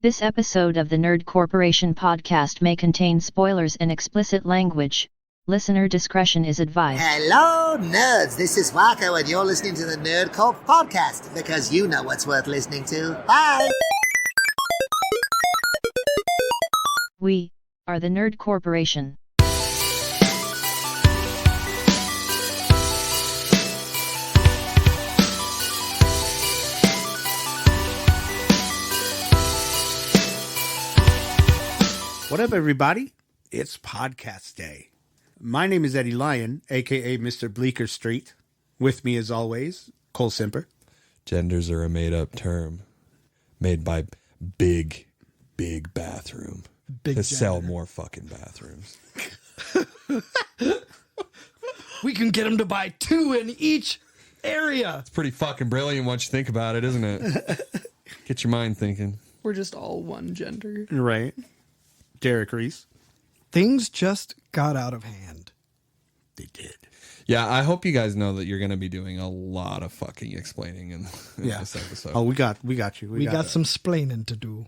This episode of the Nerd Corporation podcast may contain spoilers and explicit language. Listener discretion is advised. Hello, nerds. This is Wacko, and you're listening to the Nerd Corp podcast because you know what's worth listening to. Bye. We are the Nerd Corporation. What up, everybody? It's podcast day. My name is Eddie Lyon, a.k.a. Mr. Bleecker Street. With me, as always, Cole Simper. Genders are a made-up term made by big bathroom to sell more fucking bathrooms. We can get them to buy 2 in each area. It's pretty fucking brilliant once you think about it, isn't it? Get your mind thinking. We're just all one gender. Right. Derek Reese. Things just got out of hand. They did. Yeah, I hope you guys know that you're going to be doing a lot of fucking explaining in this episode. Oh, we got you. We got some splaining to do.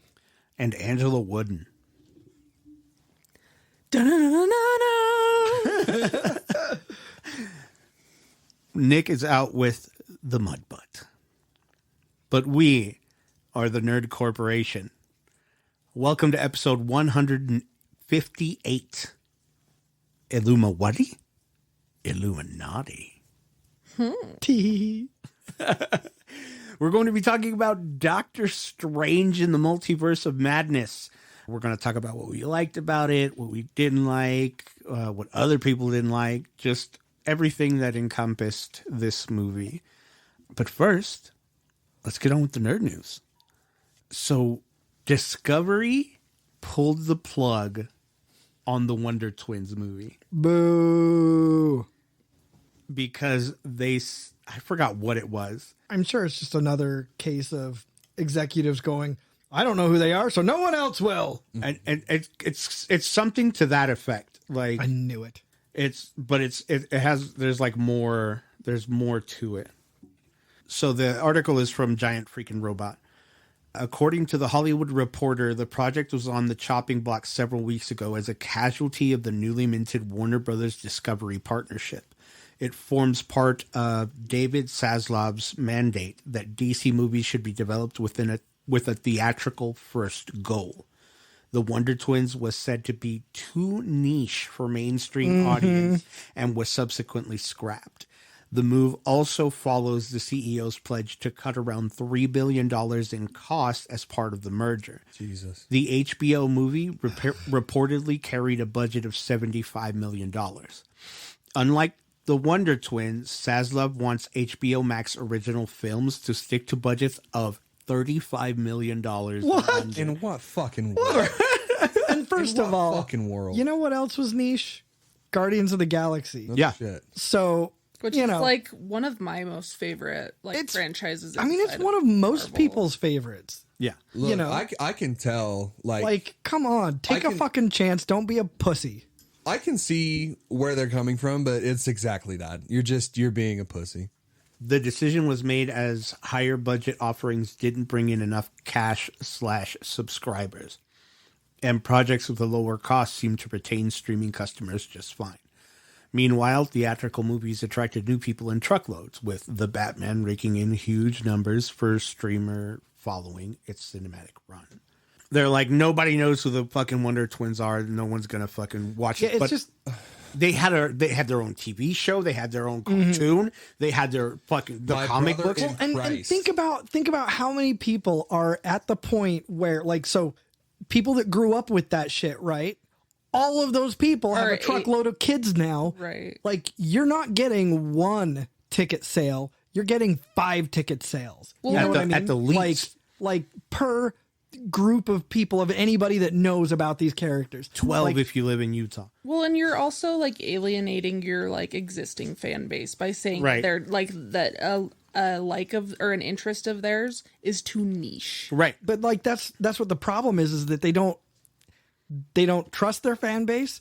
And Angela Wooden. Nick is out with the mud butt. But we are the Nerd Corporation. Welcome to episode 158. Illumi-whati? Illumi-naughty. We're going to be talking about Doctor Strange in the Multiverse of Madness. We're going to talk about what we liked about it, what we didn't like, what other people didn't like, just everything that encompassed this movie. But first, let's get on with the nerd news. So, Discovery pulled the plug on the Wonder Twins movie. Boo. Because I forgot what it was. I'm sure it's just another case of executives going, I don't know who they are, so no one else will. And it's something to that effect. Like, I knew it. There's more to it. So the article is from Giant Freaking Robot. According to the Hollywood Reporter, the project was on the chopping block several weeks ago as a casualty of the newly minted Warner Brothers Discovery partnership. It forms part of David Zaslav's mandate that DC movies should be developed with a theatrical first goal. The Wonder Twins was said to be too niche for mainstream audience and was subsequently scrapped. The move also follows the CEO's pledge to cut around $3 billion in costs as part of the merger. Jesus. The HBO movie reportedly carried a budget of $75 million. Unlike the Wonder Twins, Zaslav wants HBO Max original films to stick to budgets of $35 million. What? In what fucking world? And first of all, fucking world? You know what else was niche? Guardians of the Galaxy. No Yeah. Shit. So, Which is like one of my most favorite franchises. It's one of most Marvel. people's favorites. Yeah. Look, I can tell, like, come on, take a fucking chance. Don't be a pussy. I can see where they're coming from, but it's exactly that. You're being a pussy. The decision was made as higher budget offerings didn't bring in enough cash/subscribers. And projects with a lower cost seem to retain streaming customers just fine. Meanwhile, theatrical movies attracted new people in truckloads, with The Batman raking in huge numbers for streamer following its cinematic run. They're like, nobody knows who the fucking Wonder Twins are. No one's going to fucking watch it. It's but just... They had their own TV show. They had their own cartoon. They had their fucking comic books. Well, and think about how many people are at the point where, like, so people that grew up with that shit, right? All of those people have a truckload of kids now. Right. Like, you're not getting 1 ticket sale. You're getting 5 ticket sales. Well, You know what I mean? at the least. Like per group of people, of anybody that knows about these characters. 12 if you live in Utah. Well, and you're also like alienating your like existing fan base by saying they're like that a like of or an interest of theirs is too niche. Right. But like that's what the problem is that they don't trust their fan base.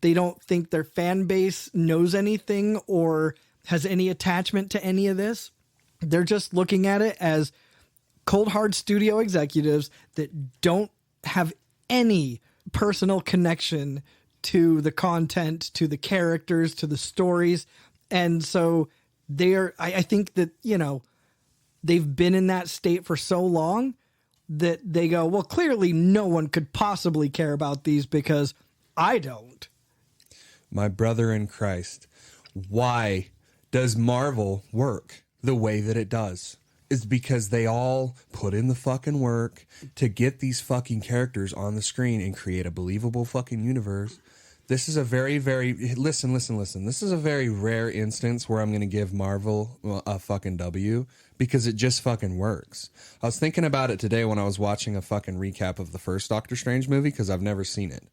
They don't think their fan base knows anything or has any attachment to any of this. They're just looking at it as cold hard studio executives that don't have any personal connection to the content, to the characters, to the stories. And so I think that, you know, they've been in that state for so long that they go, well, clearly no one could possibly care about these because I don't. My brother in Christ, why does Marvel work the way that it does? Is because they all put in the fucking work to get these fucking characters on the screen and create a believable fucking universe. This is a very, very... Listen. This is a very rare instance where I'm going to give Marvel a fucking W because it just fucking works. I was thinking about it today when I was watching a fucking recap of the first Doctor Strange movie because I've never seen it.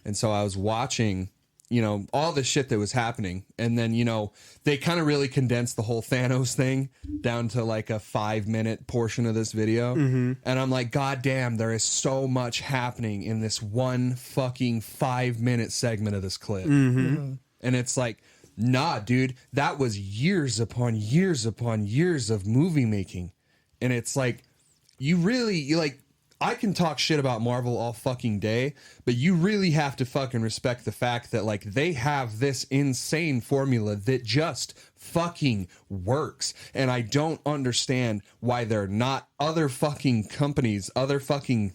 And so I was watching, you know, all the shit that was happening. And then, you know, they kind of really condensed the whole Thanos thing down to like a 5-minute portion of this video. Mm-hmm. And I'm like, God damn, there is so much happening in this one fucking 5-minute segment of this clip. Mm-hmm. And it's like, nah, dude, that was years upon years upon years of movie making. And it's like, I can talk shit about Marvel all fucking day, but you really have to fucking respect the fact that, like, they have this insane formula that just fucking works. And I don't understand why they're not other fucking companies, other fucking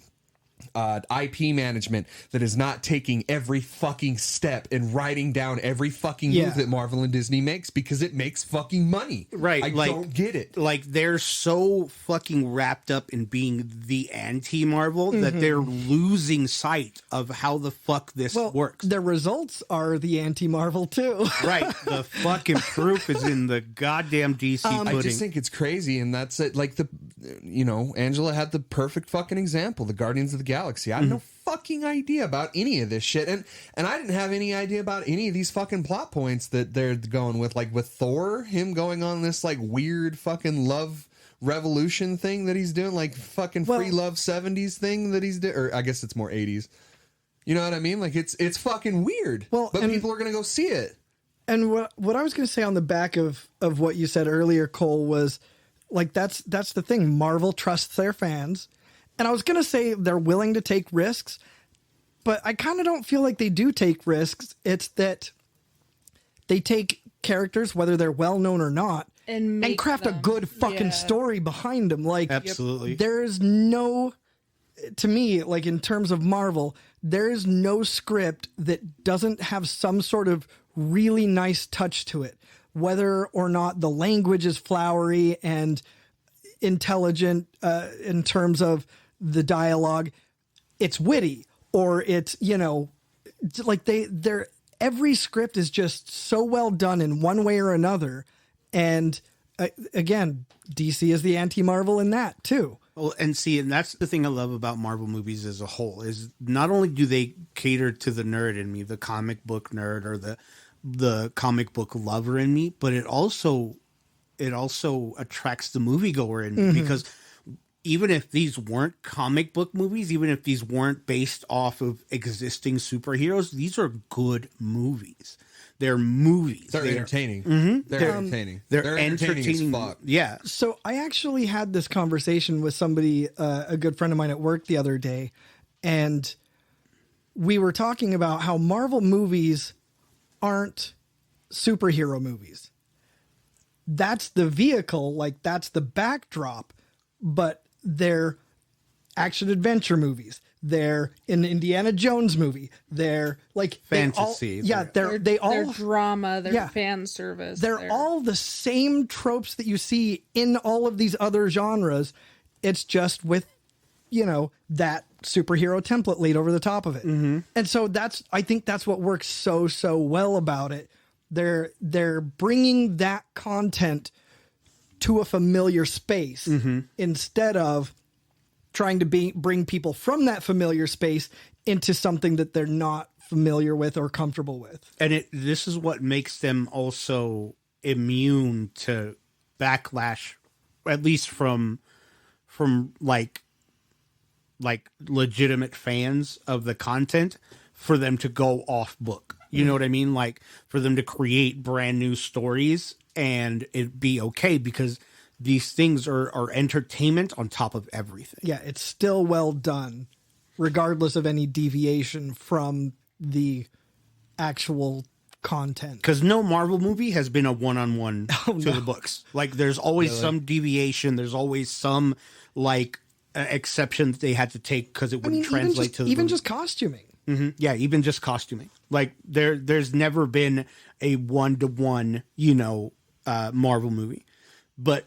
IP management that is not taking every fucking step and writing down every fucking move that Marvel and Disney makes because it makes fucking money. Right. I don't get it. Like, they're so fucking wrapped up in being the anti-Marvel that they're losing sight of how the fuck this works. Their results are the anti-Marvel too. Right. The fucking proof is in the goddamn DC pudding. I just think it's crazy, and that's it. Like, Angela had the perfect fucking example, the Guardians of the Galaxy. I had no fucking idea about any of this shit, and I didn't have any idea about any of these fucking plot points that they're going with, like with Thor, him going on this like weird fucking love revolution thing that he's doing, like fucking free love 70s thing that he's doing, or I guess it's more 80s. You know what I mean? Like it's fucking weird. But people are gonna go see it. And what I was gonna say on the back of what you said earlier, Cole, was like that's the thing. Marvel trusts their fans. And I was going to say they're willing to take risks, but I kind of don't feel like they do take risks. It's that they take characters, whether they're well-known or not, and craft a good fucking story behind them. Like, absolutely. There is no, to me, like in terms of Marvel, there is no script that doesn't have some sort of really nice touch to it, whether or not the language is flowery and intelligent in terms of the dialogue, it's witty, or it's, you know, like they're every script is just so well done in one way or another. And again, DC is the anti-Marvel in that too. Well, and that's the thing I love about Marvel movies as a whole, is not only do they cater to the nerd in me, the comic book nerd, or the comic book lover in me, but it also attracts the moviegoer in me, because even if these weren't comic book movies, even if these weren't based off of existing superheroes, these are good movies. They're movies. They're entertaining. They're entertaining. They're entertaining as fuck. Yeah. So I actually had this conversation with somebody, a good friend of mine at work the other day, and we were talking about how Marvel movies aren't superhero movies. That's the vehicle, like that's the backdrop, but they're action adventure movies. They're an Indiana Jones movie. They're like fantasy. They're drama. They're fan service. They're all the same tropes that you see in all of these other genres. It's just with, you know, that superhero template laid over the top of it. And so I think that's what works so well about it. They're bringing that content to a familiar space instead of trying to bring people from that familiar space into something that they're not familiar with or comfortable with. And this is what makes them also immune to backlash, at least from like legitimate fans of the content, for them to go off book. You know what I mean? Like, for them to create brand new stories and it be okay, because these things are entertainment on top of everything. Yeah, it's still well done, regardless of any deviation from the actual content. Because no Marvel movie has been a one-on-one to the books. Like, there's always some deviation. There's always some, like, exception that they had to take because it wouldn't translate to the even movie. just costuming. Mm-hmm. Yeah, even just costuming. Like, there's never been a one-to-one, Marvel movie. But,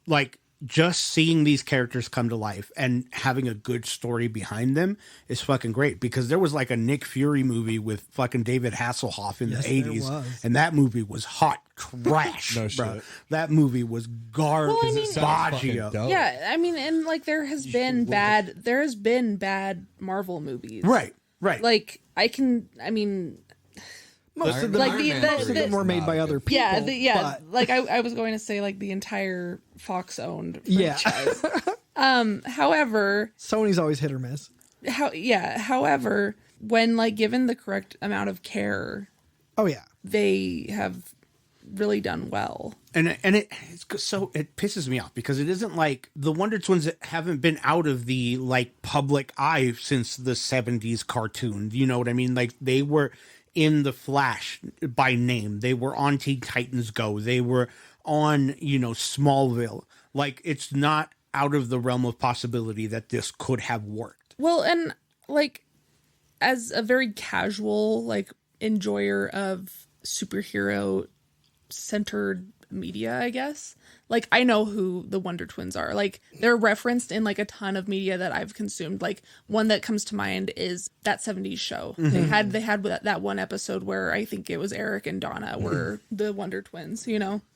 like, just seeing these characters come to life and having a good story behind them is fucking great, because there was like a Nick Fury movie with fucking David Hasselhoff in the 80s, and that movie was hot trash. No bro. shit. That movie was garbage. Yeah, I mean, and like there has been bad Marvel movies. Right. Like Most of them, like most of them were made by other people. But... like I was going to say, like, the entire Fox-owned franchise. However, Sony's always hit or miss. However, when like given the correct amount of care, they have really done well. And it pisses me off because it isn't like the Wonder Twins haven't been out of the like public eye since the 70s cartoon. You know what I mean? Like, they were in The Flash by name. They were on Teen Titans Go. They were on, Smallville. Like, it's not out of the realm of possibility that this could have worked. Well, and like, as a very casual, like, enjoyer of superhero centered media, I guess, like, I know who the Wonder Twins are. Like, they're referenced in like a ton of media that I've consumed. Like, one that comes to mind is that 70s show. Mm-hmm. They had that one episode where I think it was Eric and Donna were the Wonder Twins,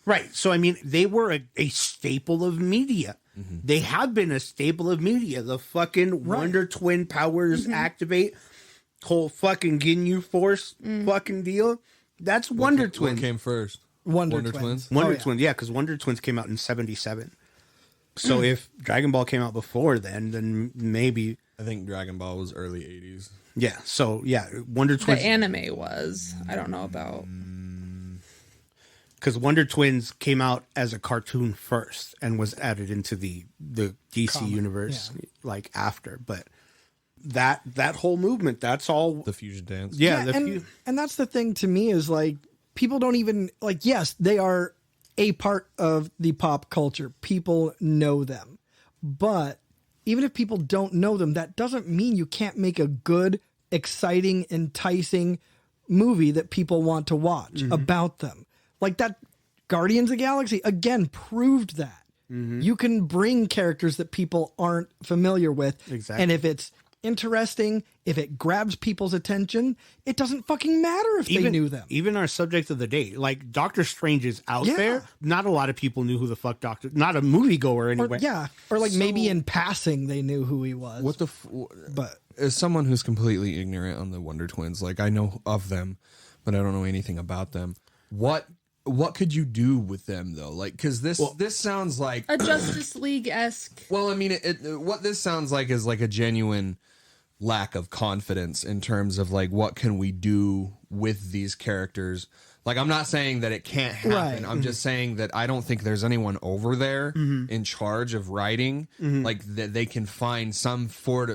Right. So, I mean, they were a staple of media. Mm-hmm. They have been a staple of media. The fucking Wonder Twin powers activate, whole fucking Ginyu Force fucking deal. That's Wonder Twins. What came first? Wonder Twins. Wonder Twins, yeah, because Wonder Twins came out in 1977. So if Dragon Ball came out before then maybe... I think Dragon Ball was early 80s. Yeah, so, yeah, Wonder Twins... The anime was. I don't know about... Because Wonder Twins came out as a cartoon first and was added into the DC universe, like, after. But that whole movement, that's all... The fusion dance. Yeah, and that's the thing to me is, like, people don't even, like, yes, they are a part of the pop culture. People know them. But even if people don't know them, that doesn't mean you can't make a good, exciting, enticing movie that people want to watch about them. Like that Guardians of the Galaxy, again, proved that. You can bring characters that people aren't familiar with. Exactly. And if it's interesting, if it grabs people's attention, it doesn't fucking matter if they knew them. Even our subject of the day, like, Doctor Strange is out there. Not a lot of people knew who the fuck not a moviegoer anyway. Or like maybe in passing they knew who he was. But as someone who's completely ignorant on the Wonder Twins, like, I know of them, but I don't know anything about them. What could you do with them though? Like, because this sounds like a Justice League-esque. Well, I mean, what this sounds like is like a genuine lack of confidence in terms of like, what can we do with these characters? Like, I'm not saying that it can't happen. I'm just saying that I don't think there's anyone over there in charge of writing, like, that they can find some sort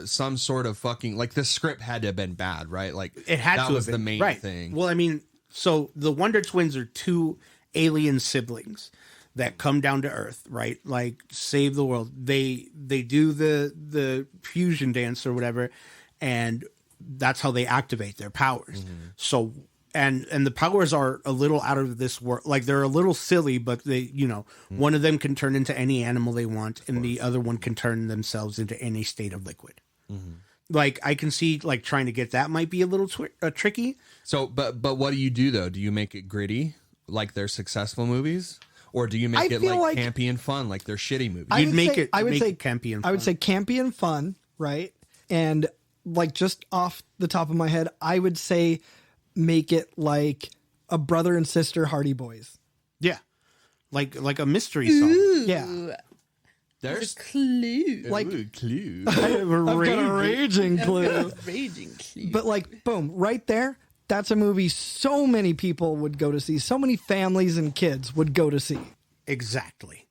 of fucking, like, the script had to have been bad, right? Like, it had that to was have been the main thing. Well, I mean, so the Wonder Twins are two alien siblings that come down to Earth, right? Like, save the world. They do the fusion dance or whatever, and that's how they activate their powers. So, and the powers are a little out of this world. Like, they're a little silly, but they, one of them can turn into any animal they want, and the other one can turn themselves into any state of liquid. Like, I can see, like, trying to get that might be a little tricky. So, but what do you do though? Do you make it gritty, like their successful movies? Or do you make it like campy and fun, like their shitty movies? I would say campy and fun. I would say campy and fun, right? And like, just off the top of my head, I would say make it like a brother and sister Hardy Boys. Yeah. Like a mystery song. Yeah. There's a clue. Like, clue. I've got a raging clue. Raging clue. But like, boom, right there. That's a movie so many people would go to see. So many families and kids would go to see. Exactly.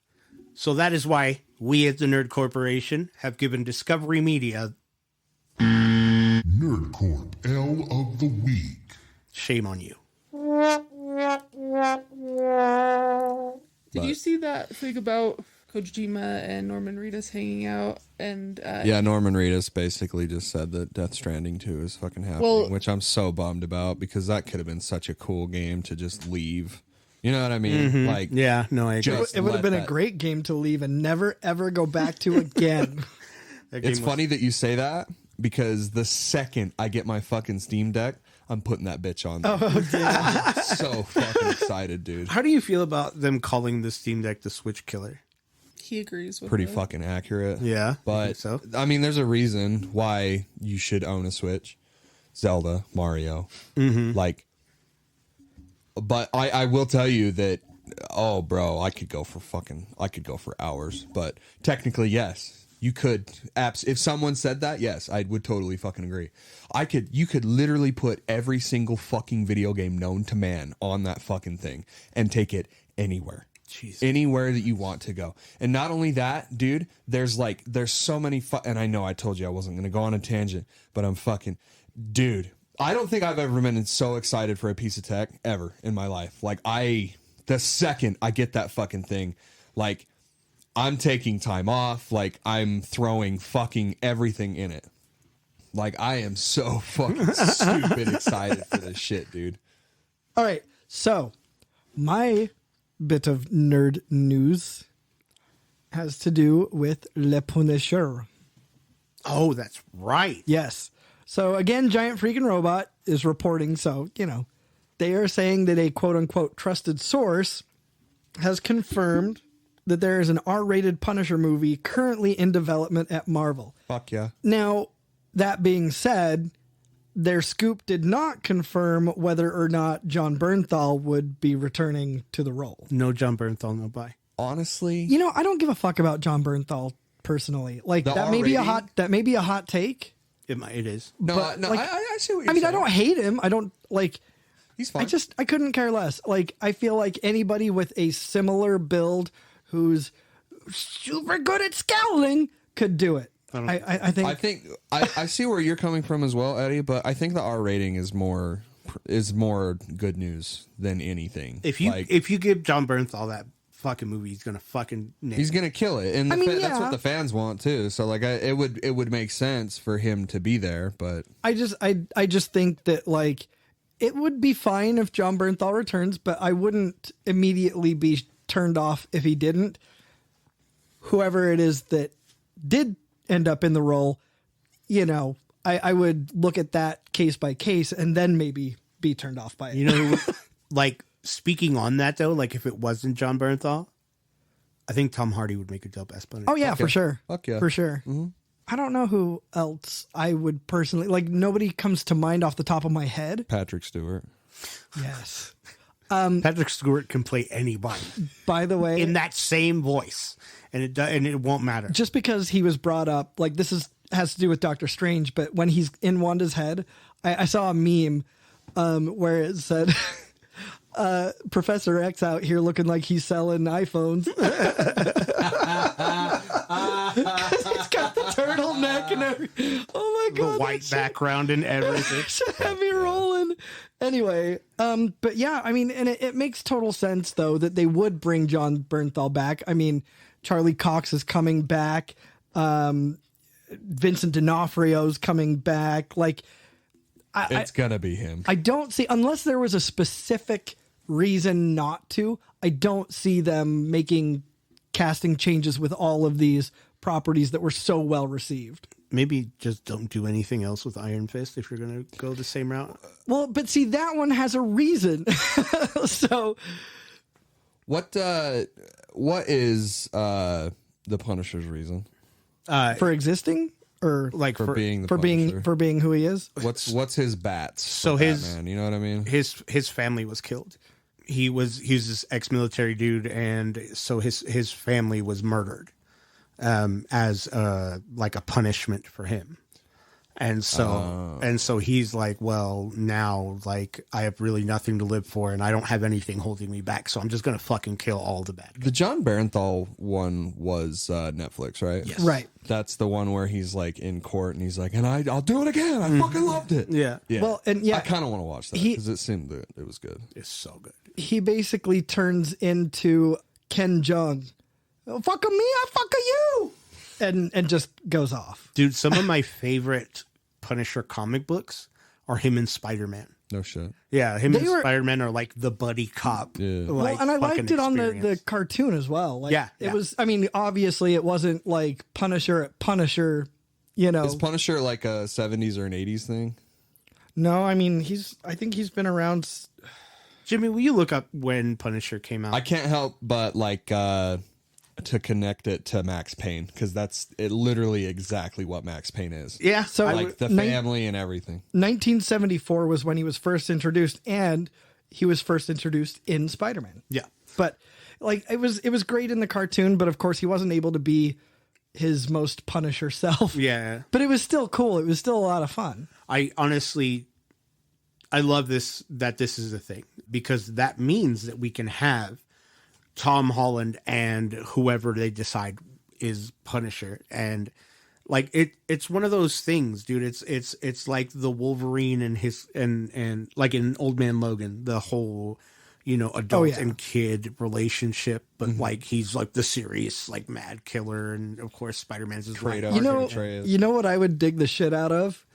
So that is why we at the Nerd Corporation have given Discovery Media Nerdcorp L of the Week. shame on you. Did you see that thing about Kojima and Norman Reedus hanging out? And Yeah, Norman Reedus basically just said that Death Stranding 2 is fucking happening, which I'm so bummed about because that could have been such a cool game to just leave. You know what I mean? Like, Yeah, no, I agree. It would have been a great game to leave and never ever go back to again. It's funny that you say that because the second I get my fucking Steam Deck, I'm putting that bitch on there. I'm so fucking excited, dude. How do you feel about them calling the Steam Deck the Switch killer? he agrees with Pretty it. fucking accurate. Yeah, I But, think so. I mean, there's a reason why you should own a Switch. Zelda, Mario. Like, but I will tell you that, oh, bro, I could go for hours. But technically, yes, you could. If someone said that, yes, I would totally fucking agree. You could literally put every single fucking video game known to man on that fucking thing and take it anywhere. Jeez. Anywhere that you want to go. And not only that, dude, there's so many and I know I told you I wasn't going to go on a tangent, but I'm fucking, dude, I don't think I've ever been so excited for a piece of tech ever in my life. Like the second I get that fucking thing, like I'm taking time off, like I'm throwing fucking everything in it. Like I am so fucking stupid excited for this shit, dude. All right, so my bit of nerd news has to do with Le Punisher. Oh, that's right. Yes. So again, Giant Freaking Robot is reporting. So, they are saying that a quote unquote trusted source has confirmed that there is an R-rated Punisher movie currently in development at Marvel. Fuck yeah. Now, that being said, their scoop did not confirm whether or not John Bernthal would be returning to the role. No John Bernthal, no bye. Honestly, I don't give a fuck about John Bernthal personally. Like The that may be a hot take. It is. no, but, no, like, I see what you're I mean, saying. I don't hate him. I don't like. He's fine. I couldn't care less. Like, I feel like anybody with a similar build who's super good at scowling could do it. I think I see where you're coming from as well, Eddie, but I think the R rating is more good news than anything. If you give John Bernthal that fucking movie, he's gonna fucking nail he's it. gonna kill it, and that's yeah. what the fans want too. So like, it would make sense for him to be there, but I just think that like it would be fine if John Bernthal returns, but I wouldn't immediately be turned off if he didn't. Whoever it is that did end up in the role, I would look at that case by case and then maybe be turned off by it. Like speaking on that though, like if it wasn't John Bernthal, I think Tom Hardy would make a dope ass Punisher. Oh yeah, for sure. Fuck yeah. For sure. Mm-hmm. I don't know who else I would personally like. Nobody comes to mind off the top of my head. Patrick Stewart. Yes. Patrick Stewart can play anybody By the way, in that same voice, and it won't matter. just because he was brought up, like this has to do with Doctor Strange, but when he's in Wanda's head, I saw a meme where it said, Professor X out here looking like he's selling iPhones. He's got the turtleneck and everything. Oh my God. The white background and everything. Heavy rolling. Anyway, but yeah, I mean, and it makes total sense though that they would bring John Bernthal back. I mean, Charlie Cox is coming back. Vincent D'Onofrio's coming back. Like, It's gonna be him. I don't see, unless there was a specific reason not to, I don't see them making casting changes with all of these properties that were so well received. Maybe just don't do anything else with Iron Fist if you're going to go the same route. Well, but see, that one has a reason. So What is the Punisher's reason for existing or Like for being the for Punisher? being who he is? What's his bats? So for his- Batman, you know what I mean? his family was killed. He was this ex-military dude, and so his family was murdered as like a punishment for him. And so he's like, well, now like I have really nothing to live for and I don't have anything holding me back. So I'm just going to fucking kill all the bad guys. The John Barenthal one was Netflix, right? Yes. Right. That's the one where he's like in court and he's like, and I'll do it again. I fucking loved it. Yeah. Well, and yeah, I kind of want to watch that because it seemed that it was good. It's so good. he basically turns into Ken Jeong. Oh, fuck me, I fuck you. And just goes off. Dude, some of my favorite Punisher comic books are him and Spider-Man. No shit. Yeah, him and Spider-Man are like the buddy cop. Yeah. Like, well, and I liked it on the experience. cartoon as well. Like, Yeah, it was, I mean, obviously it wasn't like Punisher at Punisher, you know. Is Punisher like a 70s or an 80s thing? No, I mean, I think he's been around. Jimmy, will you look up when Punisher came out? I can't help but like to connect it to Max Payne because that's literally exactly what Max Payne is. Yeah. So Like the family and everything. 1974 was when he was first introduced, and he was first introduced in Spider-Man. Yeah. But like it was great in the cartoon, but of course he wasn't able to be his most Punisher self. Yeah. But it was still cool. It was still a lot of fun. I love that this is a thing because that means that we can have Tom Holland and whoever they decide is Punisher. And like it's one of those things, dude. It's like the Wolverine and his and like in Old Man Logan, the whole, adult and kid relationship, but like he's like the serious like mad killer, and of course Spider-Man's his right. You know what I would dig the shit out of?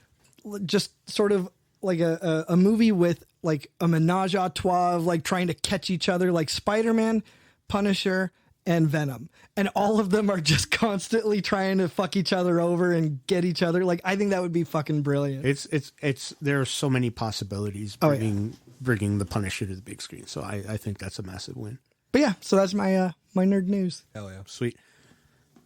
Just sort of like a movie with like a menage a trois of like trying to catch each other, like Spider-Man, Punisher, and Venom, and all of them are just constantly trying to fuck each other over and get each other. Like, I think that would be fucking brilliant. It's there are so many possibilities bringing the Punisher to the big screen. So I think that's a massive win. But yeah, so that's my my nerd news. Hell yeah. Sweet.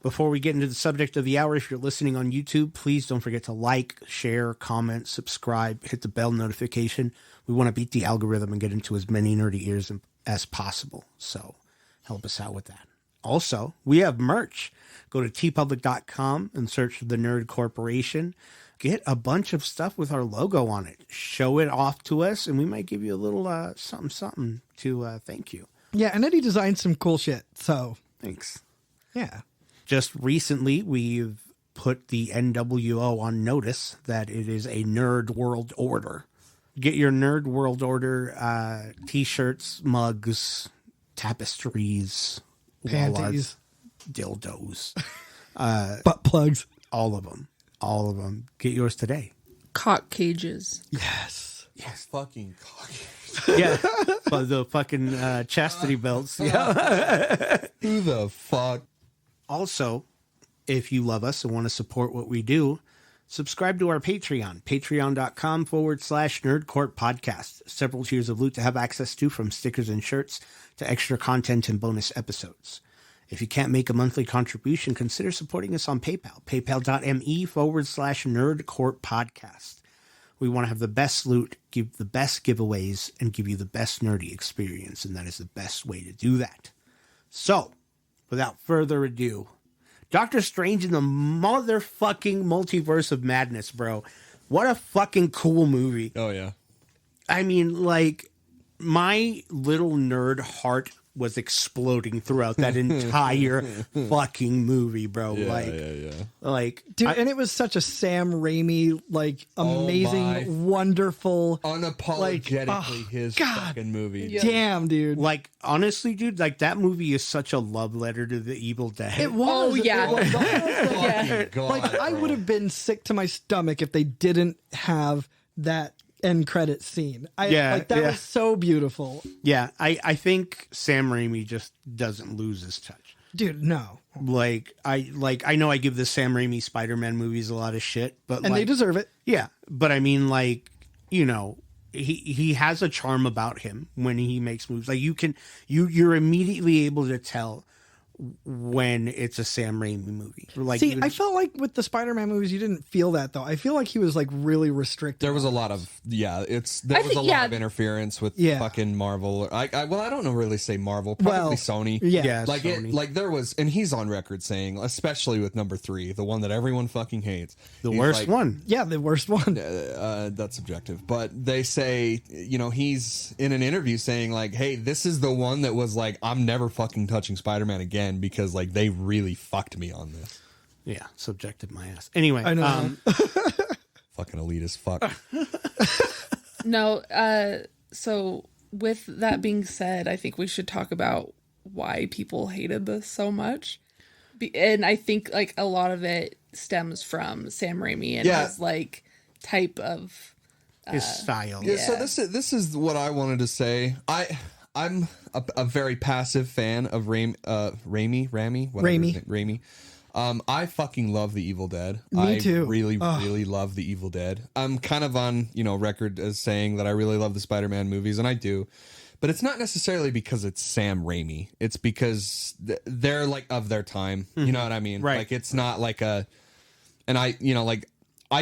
Before we get into the subject of the hour, if you're listening on YouTube, please don't forget to like, share, comment, subscribe, hit the bell notification. We want to beat the algorithm and get into as many nerdy ears as possible. So help us out with that. Also, we have merch. Go to tpublic.com and search The Nerd Corporation. Get a bunch of stuff with our logo on it. Show it off to us, and we might give you a little something to thank you. Yeah, and Eddie designed some cool shit. So Thanks. yeah. Just recently, we've put the NWO on notice that it is a Nerd World Order. Get your Nerd World Order t-shirts, mugs, tapestries, Panties, dildos, butt plugs, all of them. Get yours today. Cock cages. Yes. Fucking cocky. Yeah, but the fucking chastity belts. Yeah. Who the fuck? Also, if you love us and want to support what we do, subscribe to our Patreon, patreon.com/nerdcorp podcast. Several tiers of loot to have access to, from stickers and shirts to extra content and bonus episodes. If you can't make a monthly contribution, consider supporting us on PayPal, paypal.me/nerdcorp podcast. We want to have the best loot, give the best giveaways, and give you the best nerdy experience, and that is the best way to do that. So, without further ado, Doctor Strange in the motherfucking Multiverse of Madness, bro. What a fucking cool movie. Oh, yeah. I mean, like, my little nerd heart was exploding throughout that entire fucking movie, bro. Yeah. Like, Dude, and it was such a Sam Raimi, like, amazing, wonderful, unapologetically his fucking movie. Yeah. Damn, dude. like, honestly, dude, like, that movie is such a love letter to the Evil Dead. It was. Oh, yeah. It was. Yeah. God, Like, I would have been sick to my stomach if they didn't have that end credit scene. That was so beautiful. Yeah, I think Sam Raimi just doesn't lose his touch. Dude, no. Like, I know I give the Sam Raimi Spider-Man movies a lot of shit, but And they deserve it. Yeah, but I mean, like, he has a charm about him when he makes movies. Like, you're immediately able to tell when it's a Sam Raimi movie. Like, See, I felt like with the Spider-Man movies, you didn't feel that though. I feel like he was like really restricted. There was a lot of lot of interference with fucking Marvel. I don't know really say Marvel, probably Sony. Yeah, like Sony. Like there was, and he's on record saying, especially with number 3, the one that everyone fucking hates, the worst one. Yeah, the worst one. That's subjective, but they say, he's in an interview saying like, hey, this is the one that was like, I'm never fucking touching Spider-Man again because like they really fucked me on this. Yeah, subjective my ass. Anyway, I know. Fucking elitist fuck. No, so with that being said, I think we should talk about why people hated this so much. And I think like a lot of it stems from Sam Raimi and his like type of his style. Yeah, so this is what I wanted to say. I'm a very passive fan of Raimi. I fucking love The Evil Dead. Me too. I really love The Evil Dead. I'm kind of on, record as saying that I really love the Spider-Man movies, and I do. But it's not necessarily because it's Sam Raimi. It's because they're like of their time. You know what I mean? Right. Like it's not like and I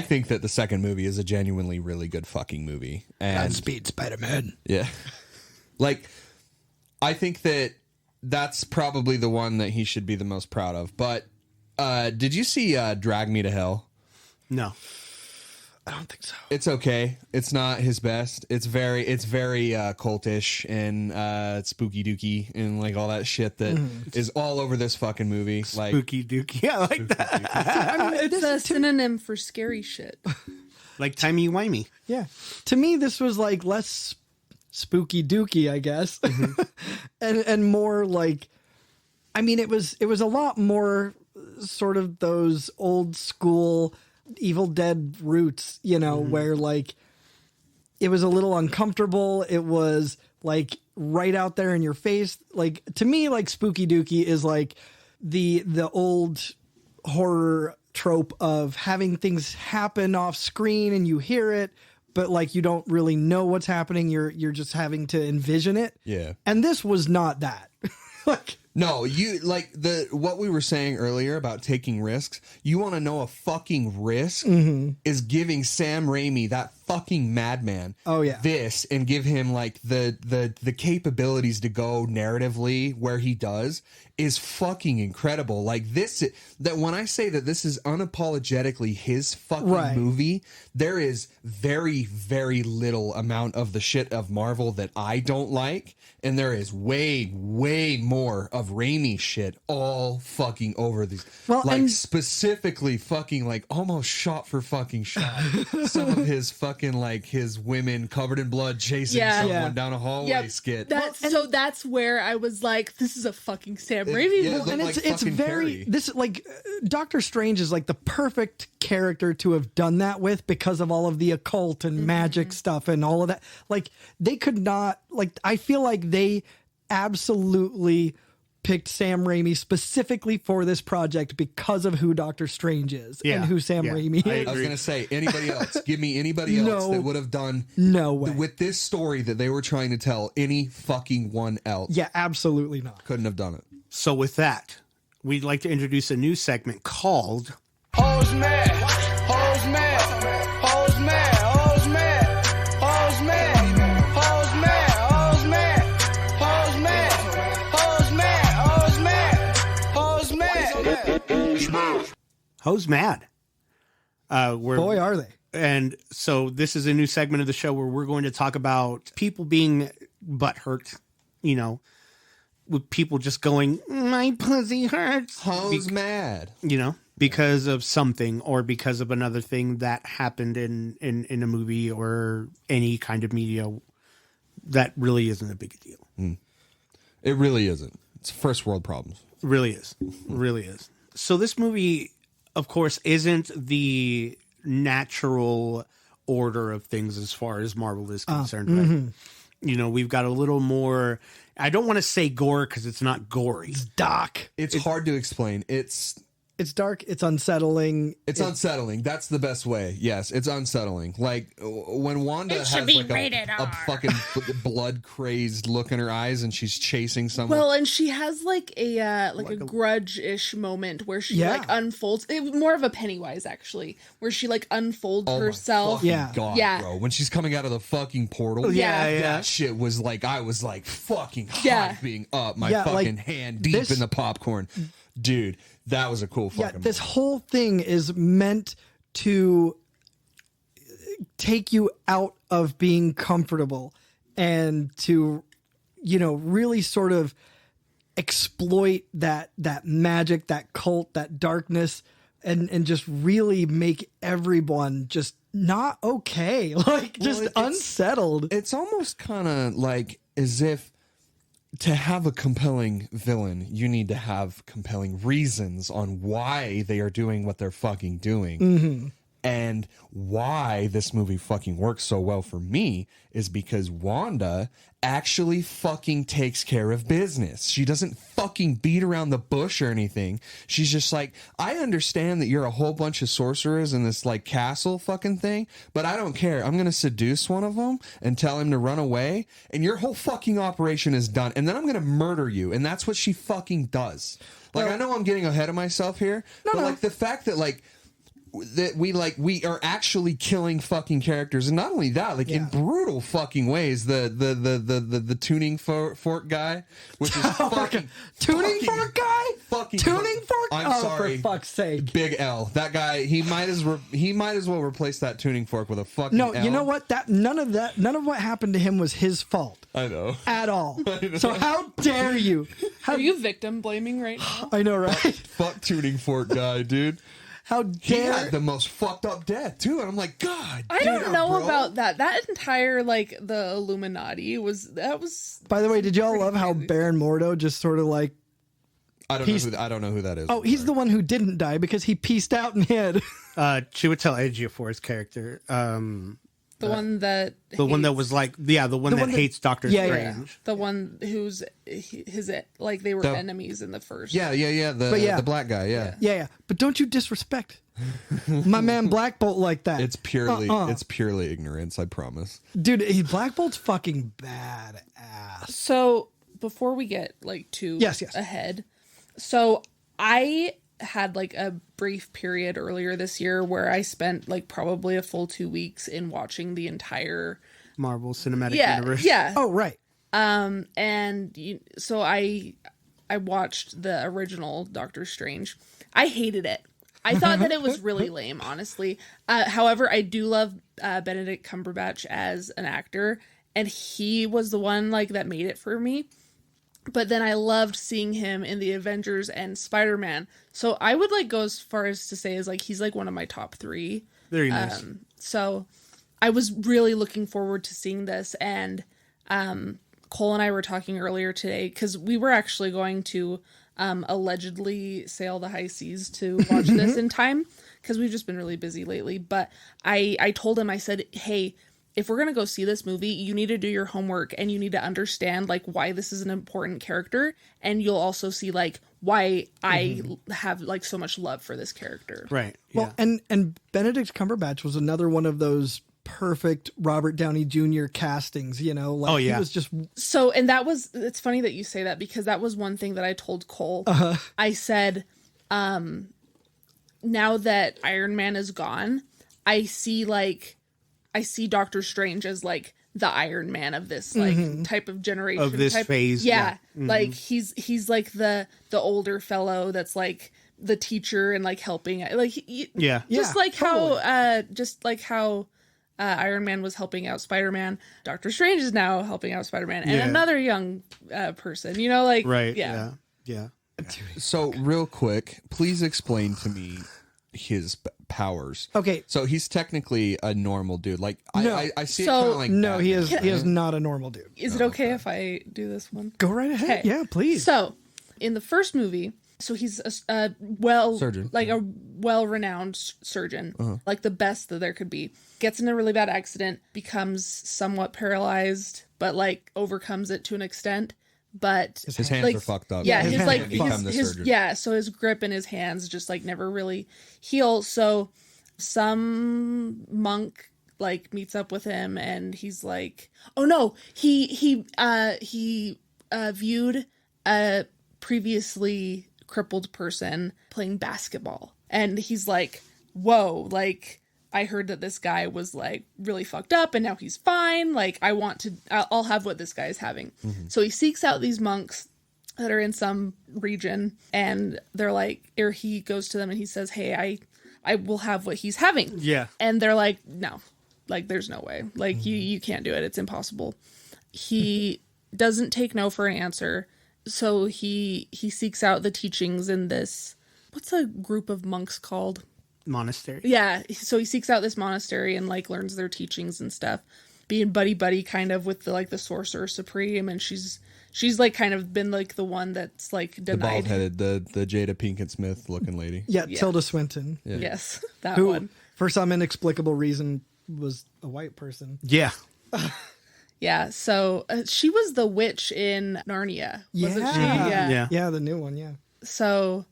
think that the second movie is a genuinely really good fucking movie. And Godspeed, Spider-Man. yeah. Like I think that that's probably the one that he should be the most proud of. But did you see Drag Me to Hell? No. I don't think so. It's okay. It's not his best. It's very cultish and spooky dooky and like all that shit that is all over this fucking movie. Like Spooky dooky. I like that. I mean, it's a synonym for scary shit. Like timey-wimey. Yeah. To me, this was like less spooky dooky, I guess. and more like, I mean, it was a lot more sort of those old school Evil Dead roots, where like it was a little uncomfortable. It was like right out there in your face. Like to me, like spooky dooky is like the old horror trope of having things happen off screen and you hear it, but like you don't really know what's happening. You're just having to envision it. Yeah. And this was not that. Like no, you like what we were saying earlier about taking risks. You want to know a fucking risk is giving Sam Raimi, that fucking madman, this and give him like the capabilities to go narratively where he does is fucking incredible. Like this, that when I say that this is unapologetically his fucking movie, there is very, very little amount of the shit of Marvel that I don't like. And there is way, way more of Raimi shit all fucking over these. Well, like and specifically fucking like almost shot for fucking shot. Some of his fucking like his women covered in blood chasing someone down a hallway skit. That's where I was like, this is a fucking Sam Raimi movie. And like it's very Carrie. this like Doctor Strange is like the perfect character to have done that with because of all of the occult and magic stuff and all of that. Like they could not, like I feel like they absolutely picked Sam Raimi specifically for this project because of who Doctor Strange is and who Sam Raimi is. I was gonna say anybody else. Give me anybody else that would have done with this story that they were trying to tell. Any fucking one else. Yeah, absolutely not. Couldn't have done it. So with that, we'd like to introduce a new segment called Hoes mad, hoes mad, hoes mad, hoes mad, hoes mad, hoes mad, hoes mad, hoes mad, hoes mad, hoes mad, hoes mad. Hoes Mad. Boy, are they. And so this is a new segment of the show where we're going to talk about people being butthurt, with people just going, my pussy hurts. Hoes mad. Because of something or because of another thing that happened in a movie or any kind of media that really isn't a big deal. It really isn't. It's first world problems. It really is. Really is. So this movie, of course, isn't the natural order of things as far as Marvel is concerned. Right? We've got a little more, I don't want to say gore because it's not gory. It's dark. It's hard to explain. It's It's dark. It's unsettling. It's unsettling. That's the best way. Yes, it's unsettling. Like when Wanda has like a fucking blood crazed look in her eyes and she's chasing someone. Well, and she has like a grudge-ish moment where she like unfolds. More of a Pennywise actually, where she like unfolds herself. My God, bro. When she's coming out of the fucking portal. That shit was like, I was like fucking hot being up my fucking hand deep in the popcorn. Dude, that was a cool fucking this whole thing is meant to take you out of being comfortable and to, you know, really sort of exploit that magic, that cult, that darkness, and just really make everyone just not okay, like just unsettled. It's almost kind of like as if to have a compelling villain, you need to have compelling reasons on why they are doing what they're fucking doing. Mm-hmm. And why this movie fucking works so well for me is because Wanda actually fucking takes care of business. She doesn't fucking beat around the bush or anything. She's just like, I understand that you're a whole bunch of sorcerers in this like castle fucking thing, but I don't care. I'm going to seduce one of them and tell him to run away, and your whole fucking operation is done. And then I'm going to murder you. And that's what she fucking does. Like, I know I'm getting ahead of myself here, but like the fact that like, that we are actually killing fucking characters, and not only that, like in brutal fucking ways. The tuning fork guy, which is fucking tuning fork guy, fucking tuning fork. I'm sorry, for fuck's sake, Big L. That guy, he might as well replace that tuning fork with a fucking no. L. You know what? None of what happened to him was his fault. I know at all. So how dare you? Are you victim blaming right now? I know, right? Fuck tuning fork guy, dude. How dare he had the most fucked up death too, and I'm like, God, I don't know about that. That entire like the Illuminati was. By the way, did y'all love how Baron Mordo just sort of like? I don't know who that is. Oh, he's the one who didn't die because he pieced out and hid. Chiwetel Ejiofor's character. The one that was like, the one that hates Doctor Strange. The one who's his like they were enemies in the first. The black guy. Yeah. But don't you disrespect my man Black Bolt like that. It's purely ignorance, I promise. Dude, Black Bolt's fucking badass. So before we get like too ahead, so I had like a brief period earlier this year where I spent like probably a full 2 weeks in watching the entire Marvel Cinematic Universe. Yeah. Oh, right. So I watched the original Doctor Strange. I hated it. I thought that it was really lame, honestly. However, I do love Benedict Cumberbatch as an actor, and he was the one like that made it for me. But then I loved seeing him in the Avengers and Spider-Man. So I would like go as far as to say is like he's like one of my top 3. Very nice. So I was really looking forward to seeing this, and Cole and I were talking earlier today because we were actually going to allegedly sail the high seas to watch this in time because we've just been really busy lately. But I told him, I said, hey, if we're going to go see this movie, you need to do your homework and you need to understand like why this is an important character. And you'll also see like why I have like so much love for this character. Right. Well, and Benedict Cumberbatch was another one of those perfect Robert Downey Jr. castings, you know, like he was just so, and that was, it's funny that you say that because that was one thing that I told Cole. I said, now that Iron Man is gone, I see Doctor Strange as like the Iron Man of this like type of generation of this phase. Yeah. Like he's like the older fellow that's like the teacher and like helping like just like how Iron Man was helping out Spider-Man, Doctor Strange is now helping out Spider-Man and another young person, you know, like yeah. So real quick, please explain to me his powers. Okay. So he's technically a normal dude. Like I see it kind of like no, he is not a normal dude. Is it okay if I do this one? Go right ahead. Okay. Yeah, please. So in the first movie, so he's a surgeon, like a well-renowned surgeon, like the best that there could be. Gets in a really bad accident, becomes somewhat paralyzed, but like overcomes it to an extent. but His hands are fucked up. Yeah, His his like hands become the his surgery. yeah, so his grip in his hands just like never really heal. So some monk like meets up with him and he's like, oh no, he viewed a previously crippled person playing basketball, and he's like, whoa, like I heard that this guy was like really fucked up and now he's fine. Like I'll have what this guy is having. So he seeks out these monks that are in some region, and they're like, or he goes to them and he says, hey, I will have what he's having. Yeah. And they're like, no, like there's no way. Like you can't do it. It's impossible. He doesn't take no for an answer. So he seeks out the teachings in this, what's a group of monks called? Monastery. Yeah. So he seeks out this monastery and like learns their teachings and stuff, being buddy kind of with the Sorcerer Supreme. And she's like kind of been like the one that's like denied. The bald-headed, the Jada Pinkett Smith looking lady. Yeah, Tilda Swinton. Yeah. Yes, that Who, one. for some inexplicable reason, was a white person. Yeah. Yeah, so she was the witch in Narnia, wasn't she? Yeah. Yeah. Yeah, the new one, yeah. So,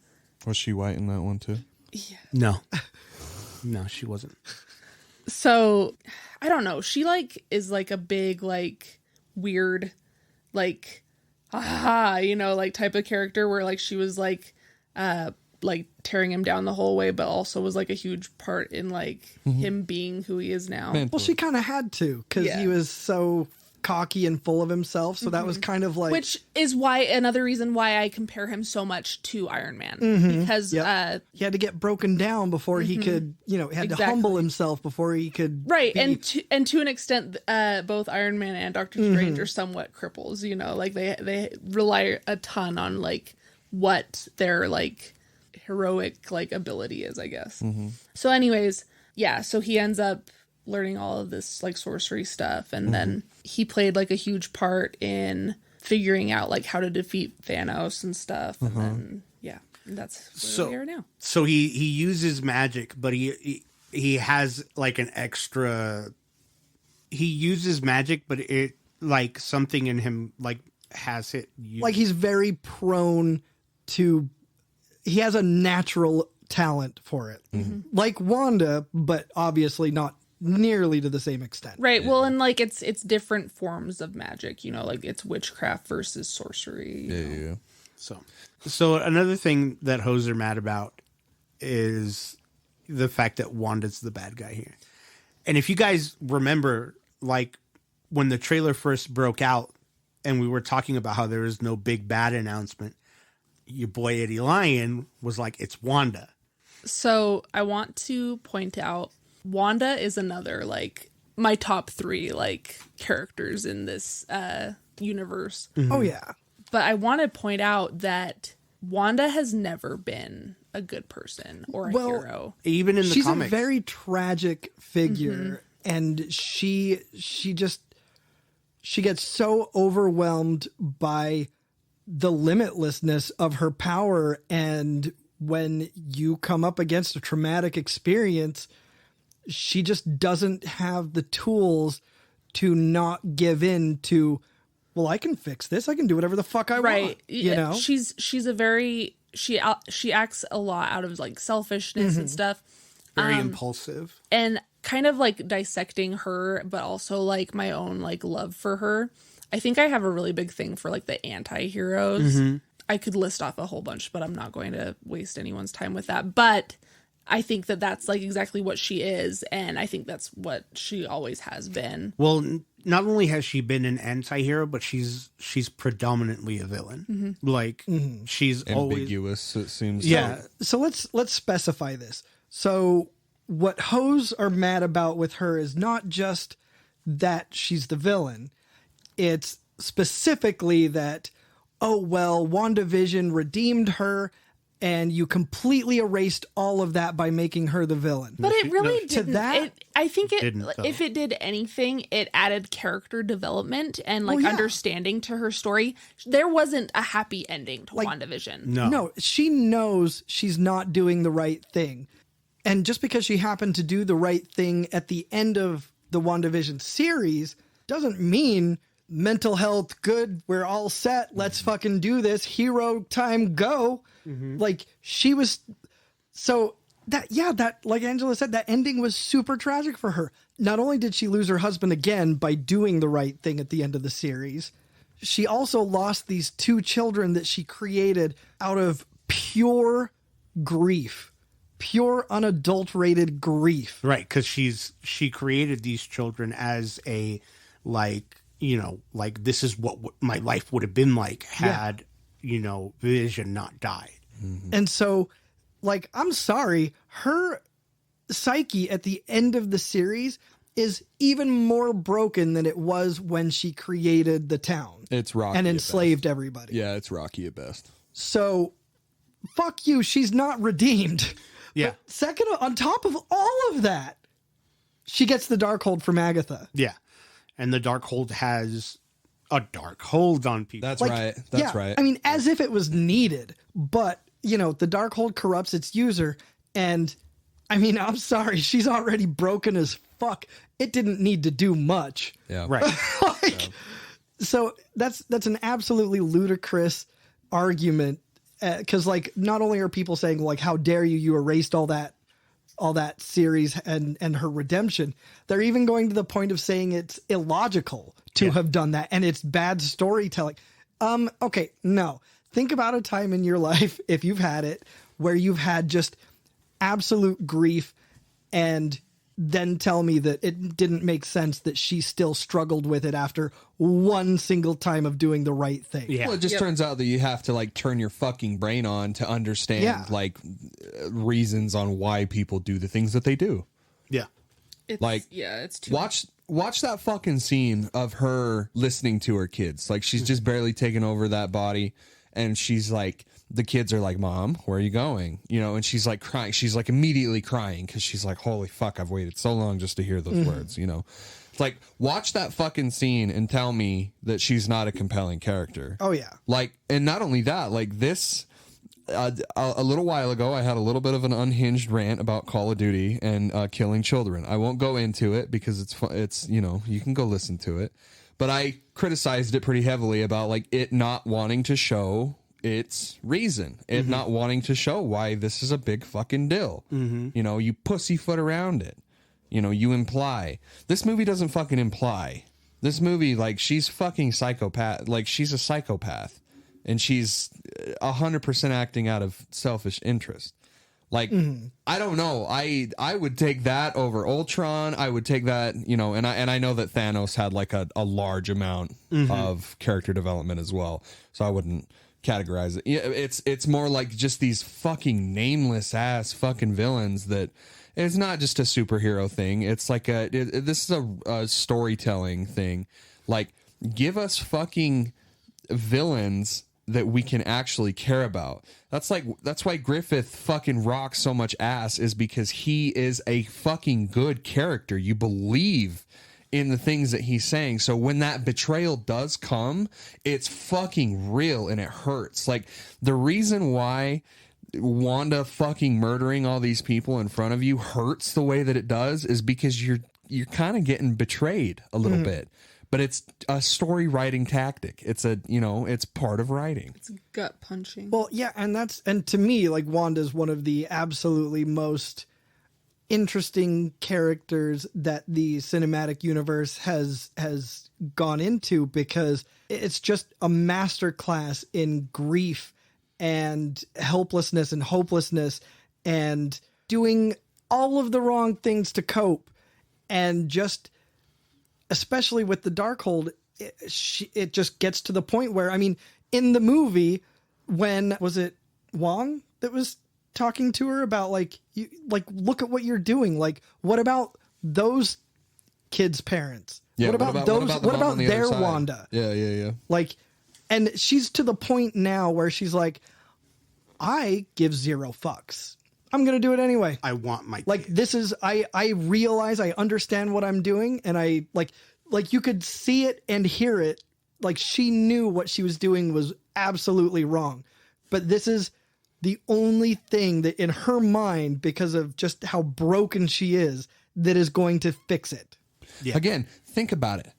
Was she white in that one too? No. No, she wasn't. so I don't know. She like is like a big like weird like like type of character where like she was like tearing him down the whole way, but also was like a huge part in like him being who he is now. Well, she kind of had to, because Yeah. he was so cocky and full of himself, so that was kind of like... Which is why another reason why I compare him so much to Iron Man, because he had to get broken down before he could, he had to humble himself before he could... right, be- and to an extent, both Iron Man and Doctor Strange are somewhat cripples. Like they rely a ton on like what their like heroic like ability is, I guess. So, anyways, yeah. So he ends up learning all of this like sorcery stuff, and then he played like a huge part in figuring out like how to defeat Thanos and stuff, and then that's where we are now. So he uses magic, but he has like an extra. He uses magic, but it like something in him like has it. Like he's very prone to... He has a natural talent for it. Like Wanda, but obviously not nearly to the same extent. Right. Well, and like it's different forms of magic, like it's witchcraft versus sorcery. Yeah. So another thing that hoes are mad about is the fact that Wanda's the bad guy here. And if you guys remember, like when the trailer first broke out and we were talking about how there was no big bad announcement, your boy Eddie Lyon was like, it's Wanda. So I want to point out Wanda is another like my top 3 like characters in this universe. Oh yeah. But I want to point out that Wanda has never been a good person or a hero. Even in the She's comics. a very tragic figure, and she gets so overwhelmed by the limitlessness of her power, and when you come up against a traumatic experience, she just doesn't have the tools to not give in to, well, I can fix this. I can do whatever the fuck I want. She's a very she acts a lot out of like selfishness and stuff. Very impulsive. And kind of like dissecting her, but also like my own like love for her. I think I have a really big thing for like the anti-heroes. I could list off a whole bunch, but I'm not going to waste anyone's time with that. But I think that that's like exactly what she is. And I think that's what she always has been. Well, not only has she been an anti-hero, but she's predominantly a villain. Like she's Ambiguous, always... it seems. Yeah. So let's specify this. So what hoes are mad about with her is not just that she's the villain. It's specifically that, oh, well, WandaVision redeemed her and you completely erased all of that by making her the villain. But it really didn't. that, I think it, didn't, though. if it did anything, it added character development and like understanding to her story. There wasn't a happy ending to WandaVision. No, she knows she's not doing the right thing. And just because she happened to do the right thing at the end of the WandaVision series doesn't mean mental health, good, we're all set, let's fucking do this, hero time, go. Like, she was, so that, like Angela said, that ending was super tragic for her. Not only did she lose her husband again by doing the right thing at the end of the series, she also lost these 2 children that she created out of pure grief, pure unadulterated grief. Right, because she created these children as a, like, you know, like, this is what my life would have been like had, you know, Vision not died. And so, like, I'm sorry, her psyche at the end of the series is even more broken than it was when she created the town. It's rocky and at enslaved best. everybody. Yeah, it's rocky at best. So, fuck you, she's not redeemed. Yeah. But second, on top of all of that, she gets the Darkhold from Agatha. Yeah. And the Darkhold has a dark hold on people. That's Like, right. That's right. I mean, as if it was needed, but, you know, the Darkhold corrupts its user, and, I mean, I'm sorry, she's already broken as fuck. It didn't need to do much. Yeah. Right. Like, so that's an absolutely ludicrous argument, because, like, not only are people saying, like, how dare you erased all that series and her redemption, they're even going to the point of saying it's illogical to have done that and it's bad storytelling. Okay, no. Think about a time in your life, if you've had it, where you've had just absolute grief, and then tell me that it didn't make sense that she still struggled with it after one single time of doing the right thing. Yeah. Well, it just turns out that you have to, like, turn your fucking brain on to understand like reasons on why people do the things that they do. Yeah. It's too Watch that fucking scene of her listening to her kids. Like, she's just barely taken over that body, and she's like, the kids are like, Mom, where are you going? You know, and she's like crying. She's like immediately crying because she's like, holy fuck, I've waited so long just to hear those words, you know? It's like, watch that fucking scene and tell me that she's not a compelling character. Oh, yeah. Like, and not only that, like, this, a little while ago, I had a little bit of an unhinged rant about Call of Duty and killing children. I won't go into it because it's, you know, you can go listen to it. But I criticized it pretty heavily about, like, it not wanting to show its reason, it not wanting to show why this is a big fucking deal. You know, you pussyfoot around it. You know, you imply. This movie doesn't fucking imply. This movie, like, she's fucking psychopath. Like, she's a psychopath. And she's 100% acting out of selfish interest. Like, I don't know. I would take that over Ultron. I would take that, you know, and I know that Thanos had, like, a large amount of character development as well. So I wouldn't categorize it. Yeah, it's more like just these fucking nameless ass fucking villains that it's not just a superhero thing. It's like this is a storytelling thing. Like, give us fucking villains that we can actually care about. That's why Griffith fucking rocks so much ass, is because he is a fucking good character. You believe in the things that he's saying. So when that betrayal does come, it's fucking real and it hurts. Like, the reason why Wanda fucking murdering all these people in front of you hurts the way that it does is because you're kind of getting betrayed a little bit. But it's a story writing tactic. It's it's part of writing. It's gut punching. Well, yeah, and to me, like, Wanda's one of the absolutely most interesting characters that the cinematic universe has gone into, because it's just a masterclass in grief and helplessness and hopelessness and doing all of the wrong things to cope, and just, especially with the Darkhold, it just gets to the point where, I mean, in the movie, when was it Wong that was talking to her about, like, you, like, look at what you're doing. Like, what about those kids' parents? Yeah, what about their Wanda? Yeah. Like, and she's to the point now where she's like, I give zero fucks. I'm going to do it anyway. I want my like kid. This is, I realize, I understand what I'm doing, and I like you could see it and hear it. Like, she knew what she was doing was absolutely wrong. But this is the only thing that in her mind, because of just how broken she is, that is going to fix it. Yeah. Again, think about it.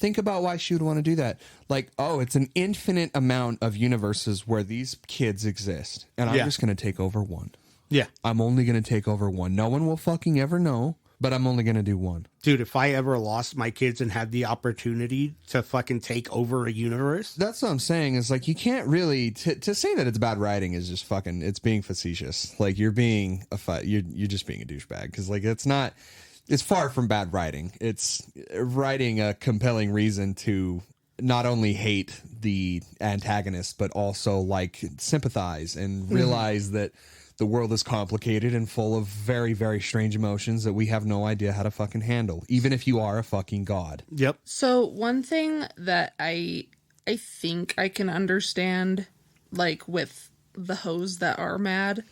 think about why she would want to do that. Like, oh, it's an infinite amount of universes where these kids exist, and I'm just going to take over one. Yeah. I'm only going to take over one. No one will fucking ever know, but I'm only going to do one. Dude, if I ever lost my kids and had the opportunity to fucking take over a universe. That's what I'm saying, is like, you can't really, to say that it's bad writing is just fucking, it's being facetious. Like, you're being you're just being a douchebag, because like, it's far from bad writing. It's writing a compelling reason to not only hate the antagonist, but also like sympathize and realize that the world is complicated and full of very, very strange emotions that we have no idea how to fucking handle, even if you are a fucking god. Yep. So one thing that I think I can understand, like with the hoes that are mad,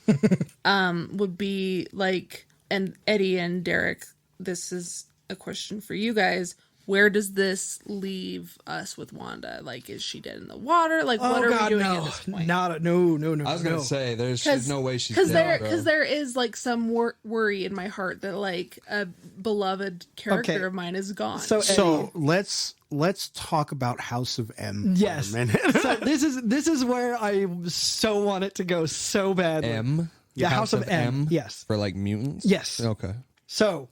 would be like, and Eddie and Derek, this is a question for you guys. Where does this leave us with Wanda? Like, is she dead in the water? Like, what are we doing at this point? No. I was gonna say there's no way she's dead, because there is like some worry in my heart that like a beloved character of mine is gone. So let's talk about House of M. Yes. For a minute. So this is where I so want it to go so badly. M. Yeah, House of M. Yes. For like mutants. Yes. Okay. So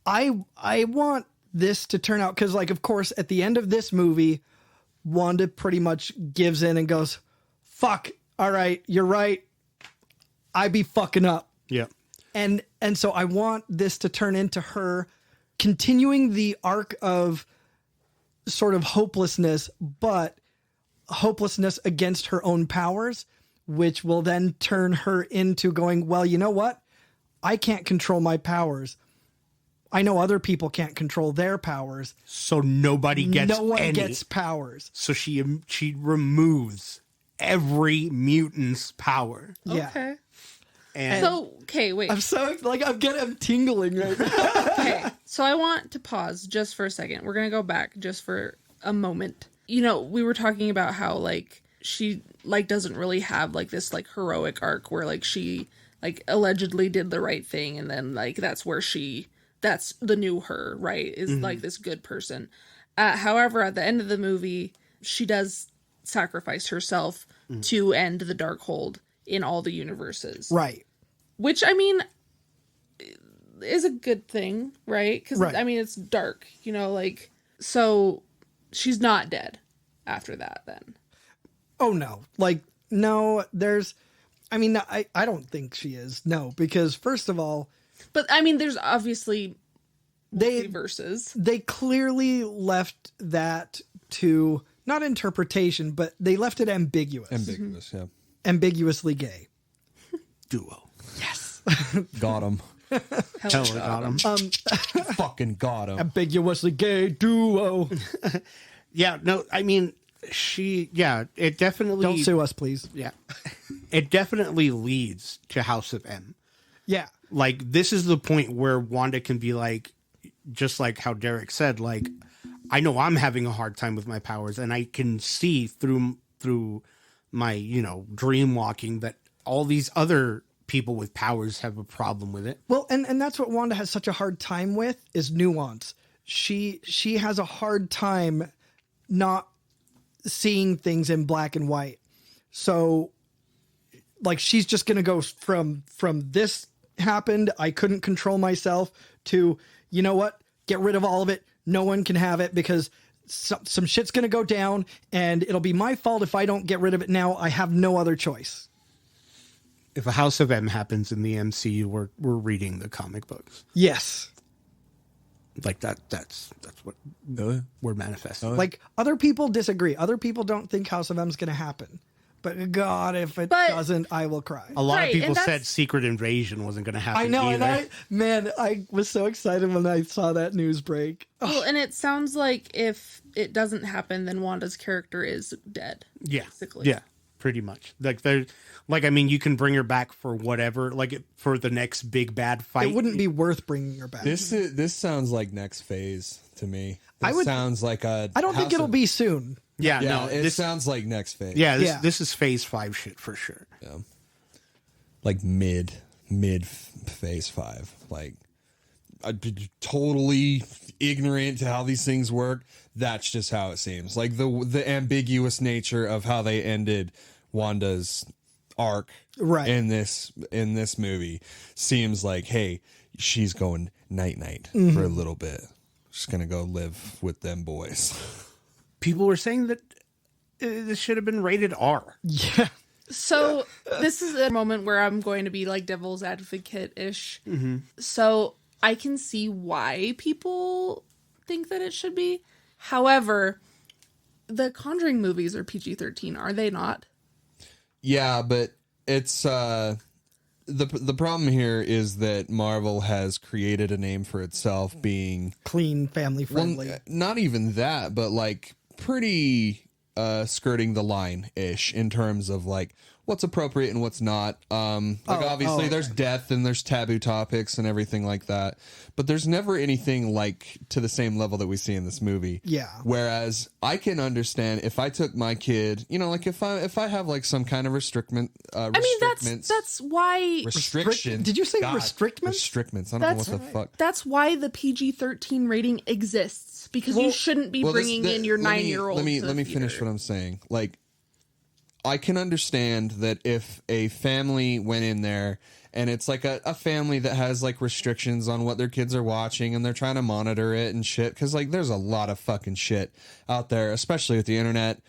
I want this to turn out, because like, of course, at the end of this movie, Wanda pretty much gives in and goes, fuck, all right, you're right, I be fucking up. Yeah. And so I want this to turn into her continuing the arc of sort of hopelessness, but hopelessness against her own powers, which will then turn her into going, well, you know what, I can't control my powers, I know other people can't control their powers. So nobody gets No one any. gets powers. So she removes every mutant's power. Yeah. Okay. And So, okay, wait. I'm so, like, I'm tingling right now. Okay, so I want to pause just for a second. We're going to go back just for a moment. You know, we were talking about how, like, she, like, doesn't really have, like, this, like, heroic arc where, like, she, like, allegedly did the right thing, and then, like, that's the new her, right? Is like this good person. However, at the end of the movie, she does sacrifice herself to end the Darkhold in all the universes. Right. Which, I mean, is a good thing, right? Because, Right. I mean, it's dark, you know, like, so she's not dead after that then. Oh, no. Like, no, I don't think she is. No, because first of all, But, I mean, there's obviously They- multiverses. they clearly left that to, not interpretation, but they left it ambiguous. Ambiguous, yeah. Ambiguously gay. duo. Yes. Got him. Hell, got him. Fucking got him. Ambiguously gay duo. Yeah, no, I mean, it definitely... Don't sue us, please. Yeah. It definitely leads to House of M. Yeah. Like, this is the point where Wanda can be like, just like how Derek said, like, I know I'm having a hard time with my powers, and I can see through my, dream walking that all these other people with powers have a problem with it. Well, and that's what Wanda has such a hard time with, is nuance. She has a hard time not seeing things in black and white. So, like, she's just going to go from this happened, I couldn't control myself, to, you know what, get rid of all of it, no one can have it, because some shit's going to go down, and it'll be my fault if I don't get rid of it now. I have no other choice. If a House of M happens in the MCU, we're reading the comic books. Yes. Like, that's what we're manifesting. Like, other people disagree. Other people don't think House of M's going to happen. But God, if it doesn't, I will cry. A lot of people and said Secret Invasion wasn't going to happen I know, either. and I was so excited when I saw that news break. Well, and it sounds like if it doesn't happen, then Wanda's character is dead. Yeah. Basically. Yeah, pretty much. I mean, you can bring her back for whatever, for the next big bad fight. It wouldn't be worth bringing her back. This sounds like next phase to me. Sounds like a. I don't think it'll be soon. Yeah, Yeah, no, it sounds like next phase. Yeah, Yeah. this is phase 5 shit for sure. Yeah. Like mid phase 5. Like, totally ignorant to how these things work. That's just how it seems. Like the ambiguous nature of how they ended Wanda's arc Right. in this movie seems like, hey, she's going night Mm-hmm. for a little bit. She's gonna go live with them boys. People were saying that this should have been rated R. Yeah. So this is a moment where I'm going to be like devil's advocate-ish. So I can see why people think that it should be. However, the Conjuring movies are PG-13, are they not? Yeah, but it's the problem here is that Marvel has created a name for itself being Clean, family friendly. not even that, but like pretty skirting the line ish in terms of like what's appropriate and what's not. Obviously there's death and there's taboo topics and everything like that, but there's never anything like to the same level that we see in this movie. Yeah. Whereas I can understand if I took my kid, you know, like if I have like some kind of restrictment. I mean, that's why restriction. Did you say God, restrictments? Restrictments. I don't know what the fuck. That's why the PG-13 rating exists, because you shouldn't be bringing in your 9-year-old. Let me finish what I'm saying. Like, I can understand that if a family went in there and it's like a family that has like restrictions on what their kids are watching and they're trying to monitor it and shit, because like there's a lot of fucking shit out there, especially with the internet.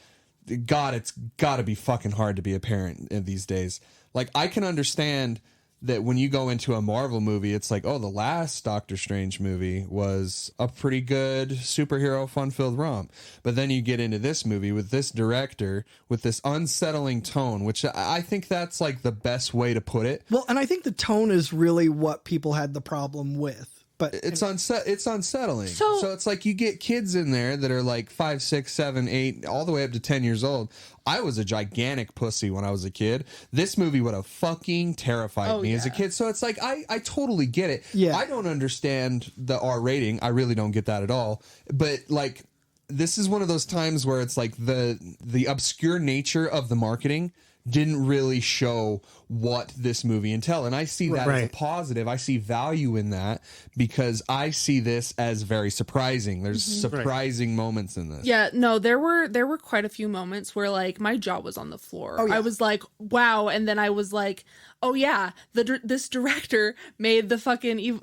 God, it's got to be fucking hard to be a parent in these days. Like, I can understand that when you go into a Marvel movie, it's like, oh, the last Doctor Strange movie was a pretty good superhero fun-filled romp. But then you get into this movie with this director with this unsettling tone, which I think that's like the best way to put it. Well, and I think the tone is really what people had the problem with. But It's unsettling. So it's like you get kids in there that are like 5, 6, 7, 8, all the way up to 10 years old. I was a gigantic pussy when I was a kid. This movie would have fucking terrified me as a kid. So it's like, I totally get it. Yeah. I don't understand the R rating. I really don't get that at all. But like, this is one of those times where it's like the obscure nature of the marketing didn't really show what this movie entailed. And I see that as a positive. I see value in that because I see this as very surprising. There's surprising moments in this. Yeah, no, there were quite a few moments where like my jaw was on the floor. Oh, yeah. I was like, wow, and then I was like, oh yeah, this director made the fucking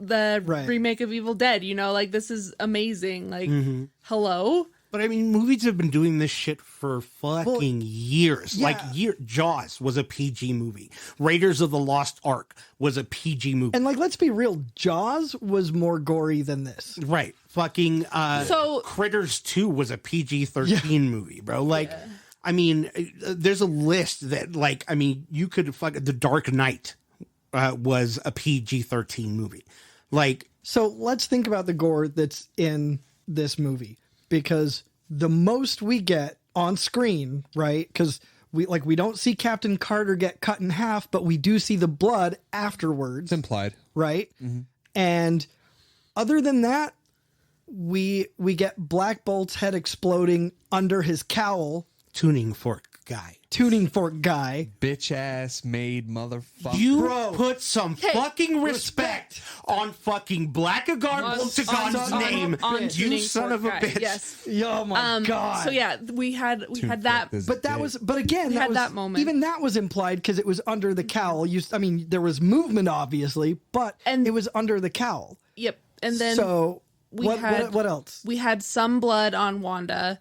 remake of Evil Dead, you know, like this is amazing. Like, hello? But I mean, movies have been doing this shit for fucking years. yeah. Like, Jaws was a PG movie. Raiders of the Lost Ark was a PG movie. and like, let's be real, Jaws was more gory than this. Right. Fucking So- Critters 2 was a PG-13 movie, bro. Like, I mean, there's a list that, like, I mean, you could The Dark Knight was a PG-13 movie. Like, So let's think about the gore that's in this movie, because the most we get on screen, right? Because we don't see Captain Carter get cut in half, but we do see the blood afterwards. It's implied. Right? And other than that, we get Black Bolt's head exploding under his cowl. tuning fork guy. Tuning fork guy. Bitch ass made motherfucker. You put some fucking respect on fucking Blackguard Multigon's name, you Tuning son of a Fork Guy, bitch. Yes. Oh my god. So yeah, we had that. But again, We that had was, that moment. even that was implied because it was under the cowl. I mean, there was movement obviously, but And- it was under the cowl. Yep. And then So we what had what else? We had some blood on Wanda.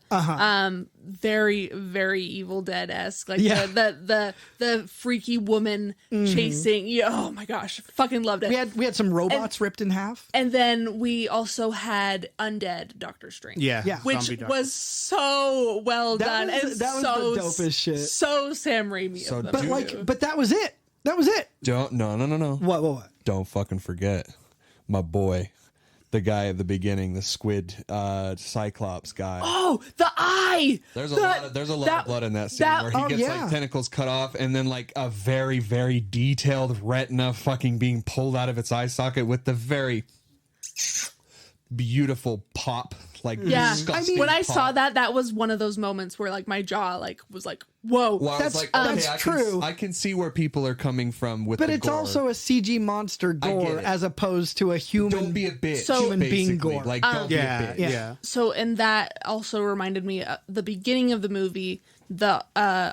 Very, very Evil Dead-esque. Like Yeah. the freaky woman chasing. Yeah, oh my gosh, fucking loved it. We had some robots ripped in half. And then we also had undead Doctor Strange. Yeah. Which Zombie Doctor. was so well done. That was and the dopest shit. So Sam Raimi So of them. But that was it. That was it. No. What? Don't fucking forget my boy, the guy at the beginning, the squid Cyclops guy. Oh, the eye! There's a lot of blood in that scene where he gets like tentacles cut off and then like a very, very detailed retina fucking being pulled out of its eye socket with the very beautiful pop like Yeah, disgusting when I pop. saw that was one of those moments where like my jaw like was like, whoa. Well, I was like, okay, that's I true. I can see where people are coming from with But the it's gore. also a CG monster gore it. as opposed to a human. Don't be a bitch. So- Human being basically. gore. Like, don't be a bitch. Yeah. So, and that also reminded me the beginning of the movie, the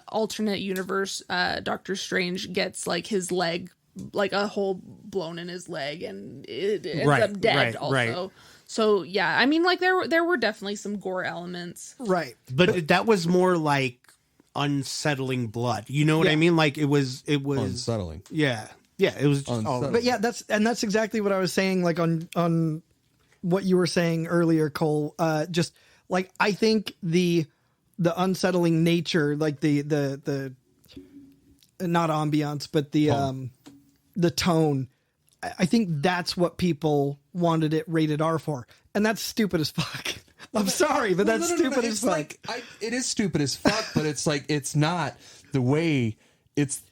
alternate universe, Doctor Strange gets like his leg, like a hole blown in his leg, and it ends up dead also. Right. So yeah, I mean, like there were definitely some gore elements. Right. But that was more like unsettling blood. You know what I mean? Like it was Unsettling. Yeah. Yeah, it was just all Unsettling. But yeah, that's exactly what I was saying. Like on what you were saying earlier, Cole. Just like I think the unsettling nature, like the not ambiance, but the tone. I think that's what people wanted it rated R for, and that's stupid as fuck. I'm sorry, but that's stupid as It's fuck. like, it is stupid as fuck, but it's like it's not the way it's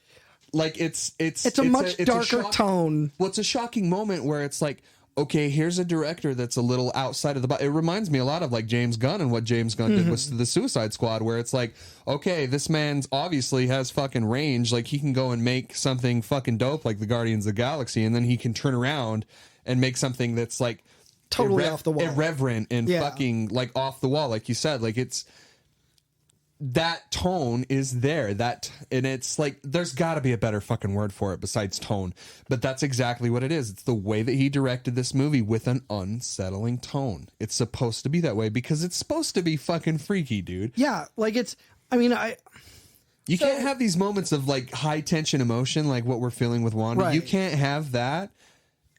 like it's a much darker tone. Well, it's a shocking moment where it's like, okay, here's a director that's a little outside of the box. It reminds me a lot of like James Gunn and what James Gunn did with the Suicide Squad, where it's like, okay, this man's obviously has fucking range. Like he can go and make something fucking dope like the Guardians of the Galaxy, and then he can turn around and make something that's like Totally off the wall. irreverent and fucking like off the wall, like you said. Like it's that tone is there, and it's like there's got to be a better fucking word for it besides tone, but that's exactly what it is. It's the way that he directed this movie with an unsettling tone. It's supposed to be that way because it's supposed to be fucking freaky, dude. Yeah, like it's. I mean, You can't have these moments of like high tension emotion like what we're feeling with Wanda. Right. You can't have that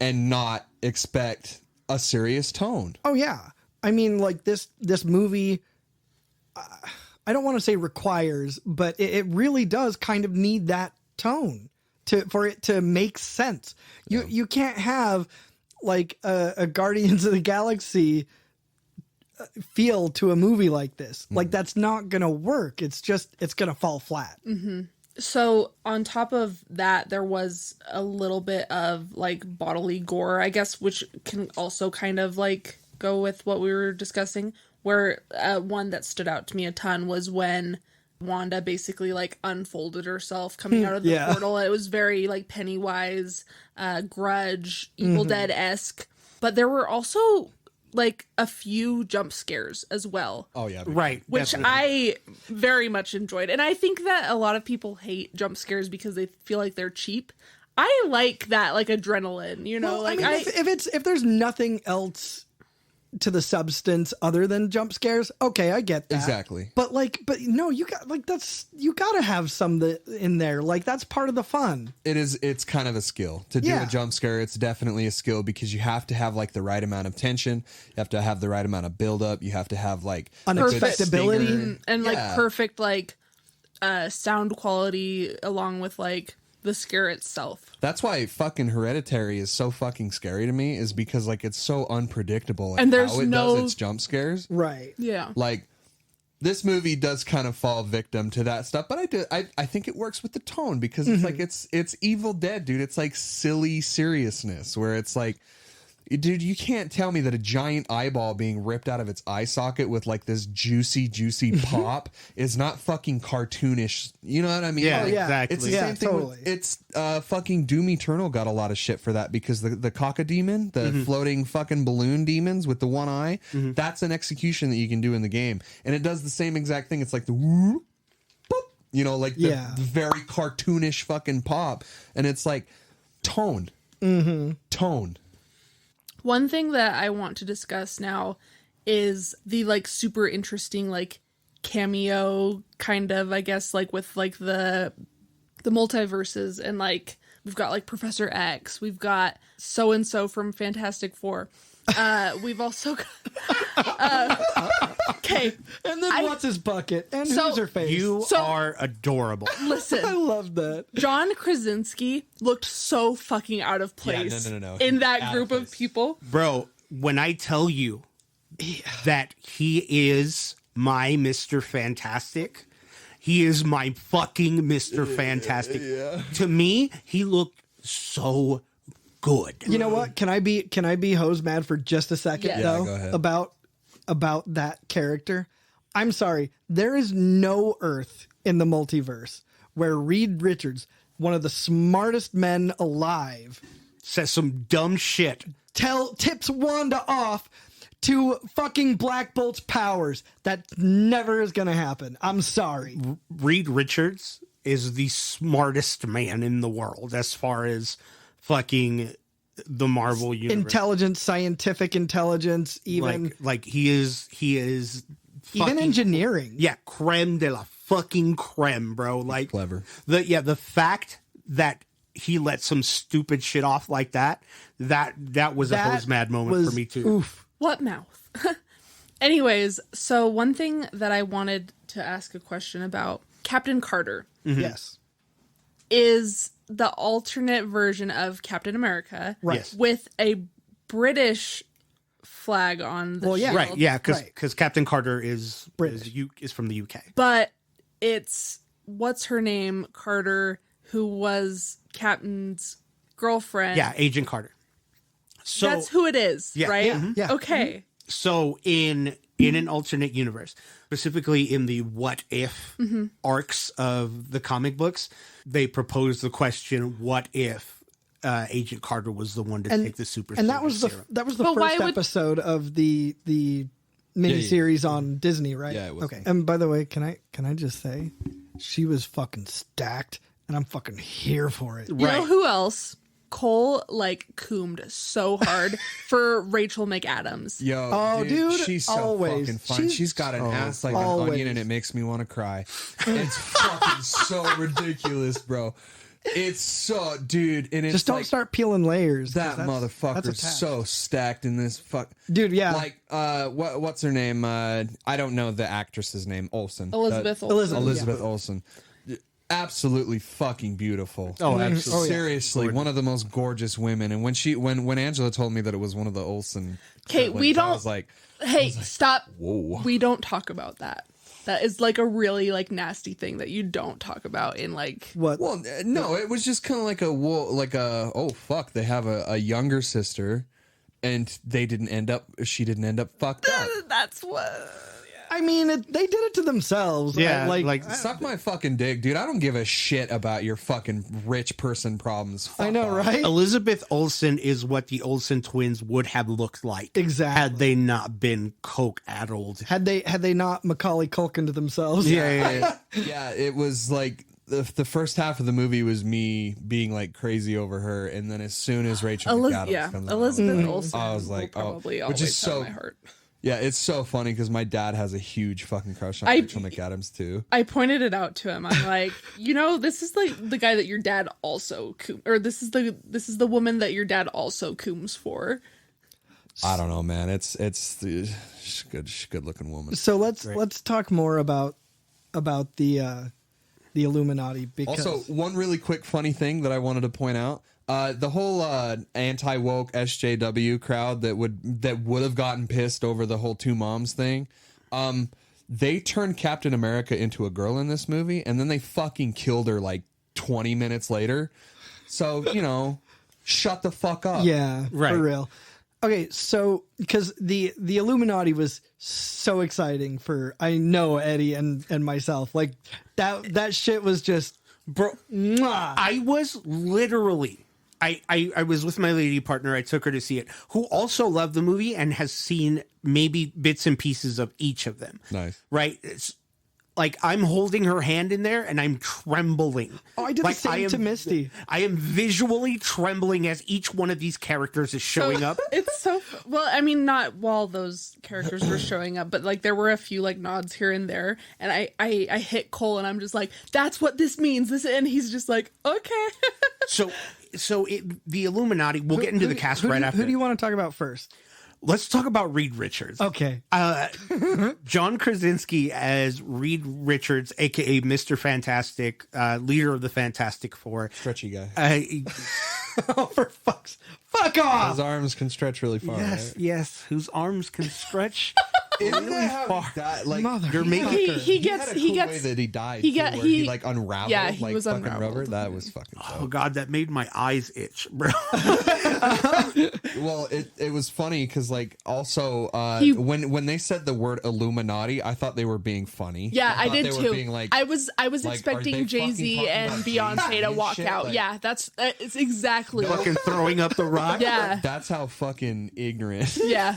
and not expect a serious tone. Oh yeah, I mean, like this movie. I don't want to say requires, but it really does kind of need that tone for it to make sense. You can't have like a Guardians of the Galaxy feel to a movie like this. Like that's not gonna work. It's gonna fall flat. So on top of that, there was a little bit of like bodily gore, I guess, which can also kind of like go with what we were discussing. Where one that stood out to me a ton was when Wanda basically like unfolded herself coming out of the portal. It was very like Pennywise, Grudge, Evil Dead-esque. But there were also like a few jump scares as well. Oh yeah, Right. Which definitely. I very much enjoyed. And I think that a lot of people hate jump scares because they feel like they're cheap. I like that like adrenaline, you know, Well, like I mean, if there's nothing else to the substance other than jump scares, okay, I get that. Exactly. But no, you gotta have some in there. Like that's part of the fun. It's kind of a skill to do a jump scare. It's definitely a skill because you have to have like the right amount of tension. You have to have the right amount of build up. You have to have like Unexpectability. and like perfect like sound quality along with like the scare itself. That's why fucking Hereditary is so fucking scary to me, is because like it's so unpredictable And there's how it no- does its jump scares. Right. Yeah. Like this movie does kind of fall victim to that stuff, but I think it works with the tone because it's like it's Evil Dead, dude. It's like silly seriousness where it's like, dude, you can't tell me that a giant eyeball being ripped out of its eye socket with like this juicy pop is not fucking cartoonish. You know what I mean? Yeah, Like, exactly. It's the same thing. Totally. It's fucking Doom Eternal got a lot of shit for that because the Cockademon, the floating fucking balloon demons with the one eye, that's an execution that you can do in the game, and it does the same exact thing. It's like the whoop, boop, you know, like the very cartoonish fucking pop, and it's like tone. One thing that I want to discuss now is the like super interesting like cameo kind of, I guess, like with like the multiverses, and like we've got like Professor X, we've got so and so from Fantastic Four. We've also got okay. And then what's his bucket? And who's her face? You are adorable. I Listen, love that. John Krasinski looked so fucking out of place no. in that Out group of of people. Bro, when I tell you that he is my Mr. Fantastic, he is my fucking Mr. Fantastic. To me, he looked so good. You know what? Can I be hose mad for just a second Yes. Yeah, though go ahead. about about that character. I'm sorry. There is no Earth in the multiverse where Reed Richards, one of the smartest men alive, says some dumb shit. Tips Wanda off to fucking Black Bolt's powers. That never is going to happen. I'm sorry. Reed Richards is the smartest man in the world as far as fucking the Marvel universe. Intelligence, scientific intelligence, even like he is even engineering. Yeah, creme de la fucking creme, bro. Like clever. The fact that he let some stupid shit off like that was a hose mad moment for me too. Oof. What mouth? Anyways, so one thing that I wanted to ask a question about, Captain Carter. Mm-hmm. Yes. Is the alternate version of Captain America. Right. Yes. With a British flag on the shield. Right, yeah, because Captain Carter is from the UK. But it's, what's her name, Carter, who was Captain's girlfriend. Yeah, Agent Carter. So that's who it is, right? Yeah, mm-hmm. Yeah. Okay. So in an alternate universe, specifically in the what if arcs of the comic books, they propose the question, what if Agent Carter was the one to take the super and that was serum? the first episode of the miniseries on Disney, right? Yeah, it was. Okay. And by the way, can I just say, she was fucking stacked, and I'm fucking here for it. You know who else? Cole coomed so hard for Rachel McAdams. Yo, dude, she's so always. fucking fun. She's got an ass like always. an onion, and it makes me want to cry. It's fucking so ridiculous, bro. It's so, dude, and it's just don't start peeling layers. That motherfucker's so stacked in this dude. Yeah, like what's her name? I don't know the actress's name. Olsen. Elizabeth Olsen. Elizabeth Olsen. Absolutely fucking beautiful. Oh, absolutely. Seriously, one of the most gorgeous women. And when Angela told me that it was one of the Olsen, okay, we don't. I was like, stop. Whoa. We don't talk about that. That is a really nasty thing that you don't talk about in what? Well, no, it was just kind of like oh fuck, they have a younger sister, and she didn't end up fucked up. That's what. I mean, they did it to themselves. Yeah, suck my fucking dick, dude. I don't give a shit about your fucking rich person problems. Fuck I know, off. right? Elizabeth Olsen is what the Olsen twins would have looked like. Exactly. Had they not been coke addled. Had they not Macaulay Culkin to themselves. Yeah. Yeah, it was like the first half of the movie was me being crazy over her, and then as soon as Rachel McAdams comes out, Elizabeth Olsen, I was like, probably which is always so have my heart. Yeah, it's so funny because my dad has a huge fucking crush on Rachel McAdams too. I pointed it out to him. I'm like, this is the guy that your dad also this is the woman that your dad also cooms for. I don't know, man. She's good looking woman. So let's talk more about the Illuminati. Because Also, one really quick funny thing that I wanted to point out. The whole anti-woke SJW crowd that would have gotten pissed over the whole two moms thing, they turned Captain America into a girl in this movie, and then they fucking killed her 20 minutes later. So, shut the fuck up. Yeah, right. For real. Okay, so because the Illuminati was so exciting for I know Eddie and myself, that shit was just bro. Mwah. I was literally. I was with my lady partner. I took her to see it, who also loved the movie and has seen maybe bits and pieces of each of them. Nice. Right? It's I'm holding her hand in there and I'm trembling. Oh, I did the same to Misty. I am visually trembling as each one of these characters is showing up. It's so well. I mean, not while those characters were showing up, but there were a few nods here and there, and I hit Cole and I'm just like, that's what this means. And he's just like, okay. So the Illuminati. We'll get into the cast right after. Who do you want to talk about first? Let's talk about Reed Richards. Okay. John Krasinski as Reed Richards, a.k.a. Mr. Fantastic, leader of the Fantastic Four. Stretchy guy. Oh, for fuck off! His arms can stretch really far. Yes, right? yes. Whose arms can stretch Isn't that how far. he died? Like, Mother- You're making He had gets a cool way that he died. he too, got- where he- like unraveled. yeah, he like was fucking unraveled. rubber. That was fucking. Oh Dope. god, that made my eyes itch, bro. Well, it was funny because like also He- when they said the word Illuminati, I thought they were being funny. Yeah, I thought did they were too. being like, I was like, are they expecting Jay Z fucking and talking Beyonce about Jay-Z to and walk shit? out. Like- Yeah, that's it's exactly. Fucking throwing up the rock. Yeah, That's how fucking ignorant. yeah,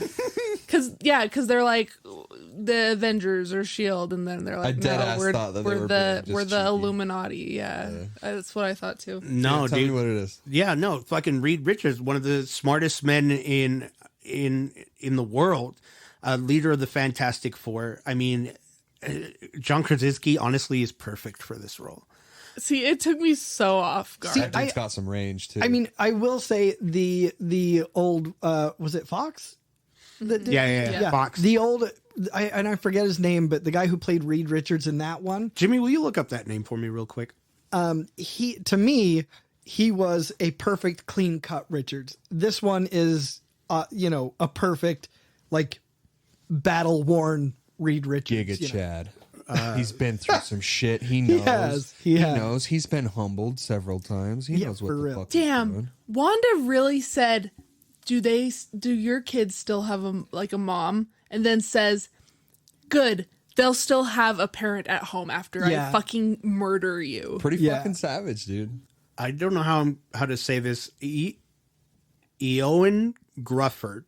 because they're like the Avengers or Shield, and then they're like, dead no, ass we're thought that they we're were the being we're just the cheeky. Illuminati. Yeah, that's what I thought too. No, Tell me dude. what it is. Yeah, no, fucking Reed Richards, one of the smartest men in the world, leader of the Fantastic Four. I mean, John Krasinski honestly is perfect for this role. See, it took me so off guard. That dude's got some range too. I mean, I will say the old was it Fox? That did- Yeah, Fox. The old I forget his name, but the guy who played Reed Richards in that one, Jimmy, will you look up that name for me real quick? he to me he was a perfect clean cut Richards. This one is a perfect like battle worn Reed Richards. Giga you know. Chad. He's been through some shit. He knows. He has. knows. He's been humbled several times. He Yeah, knows what for the real. fuck he's Damn, doing. Wanda really said, do your kids still have a mom? And then says, good, they'll still have a parent at home after Yeah. I fucking murder you. Pretty Yeah. fucking savage, dude. I don't know how to say this. Eoin Grufford.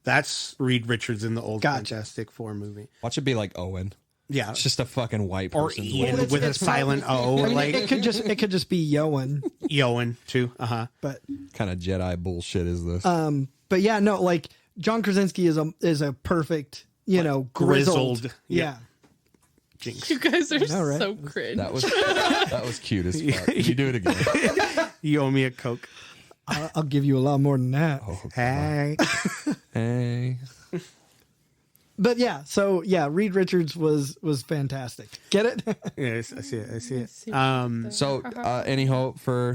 That's Reed Richards in the old Gotcha. Fantastic Four movie. Watch it be like Owen. Yeah. It's just a fucking white Or person. Ian it's- with a it's silent O. I mean, like it could just be Yoan, Eoin too. but kind of Jedi bullshit is this? but yeah, no, like John Krasinski is a perfect, grizzled. grizzled. Yeah. Jinx. You guys are know, right? so cringe. that was cute as fuck. Can you do it again? You owe me a Coke. I'll give you a lot more than that. Hey. Hey. But yeah, so yeah, Reed Richards was fantastic. Get it? Yes, I see it. So, any hope for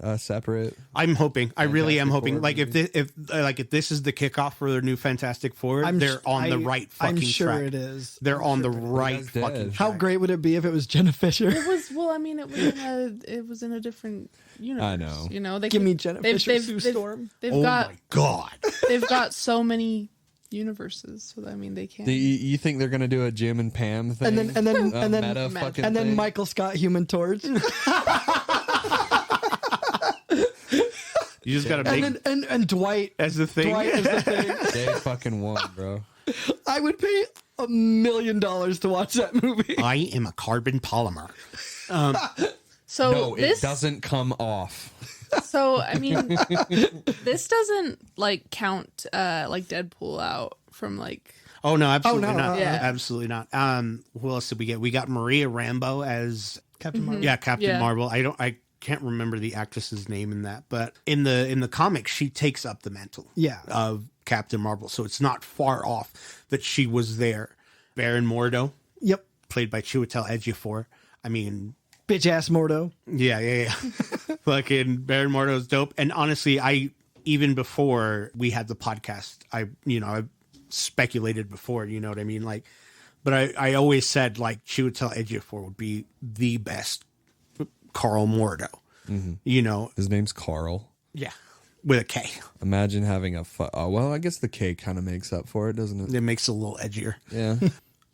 a separate? I'm hoping. I really am Fantastic hoping. Four Like if this is the kickoff for their new Fantastic Four, they're on the right fucking I'm sure track. it is. They're on the right That's dead. fucking How track. great would it be if it was Jenna Fisher? It was it was in a different universe. I know. You know, they Give me Jenna Fisher, Sue Storm. They've Oh got my god. they've got so many universes, so I mean they can. You think they're gonna do a Jim and Pam thing? And then meta fucking and then thing? Michael Scott Human Torch. You just gotta make and Dwight as the thing. Dwight is the thing. They fucking won, bro. I would pay $1 million to watch that movie. I am a carbon polymer. So No, this it doesn't come off. So I mean, this doesn't like count like Deadpool out from like. Oh no, absolutely no, not. yeah. Absolutely not. Who else did we get? We got Maria Rambeau as Captain Marvel. yeah, Captain Yeah. Marvel. I can't remember the actress's name in that, but in the comics, she takes up the mantle Yeah. of Captain Marvel. So it's not far off that she was there. Baron Mordo, Yep. played by Chiwetel Ejiofor. I mean, Bitch ass Mordo. yeah. Fucking Baron Mordo's dope. And honestly, even before we had the podcast, I speculated before, you know what I mean? Like, but I always said like Chiwetel Ejiofor would be the best Carl Mordo. You know, His name's Carl. yeah, with a K. Imagine having well, I guess the K kind of makes up for it, doesn't it? It makes it a little edgier. Yeah.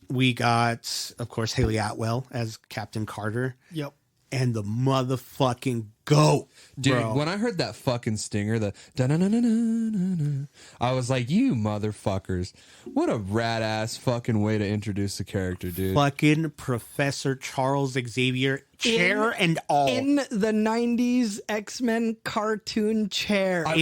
We got, of course, Haley Atwell as Captain Carter. Yep. And the motherfucking goat, Dude, bro. when I heard that fucking stinger, the da-na-na-na-na-na-na, I was like, you motherfuckers. What a rad ass fucking way to introduce the character, dude. Fucking Professor Charles Xavier, chair and all. In the 90s X-Men cartoon chair. I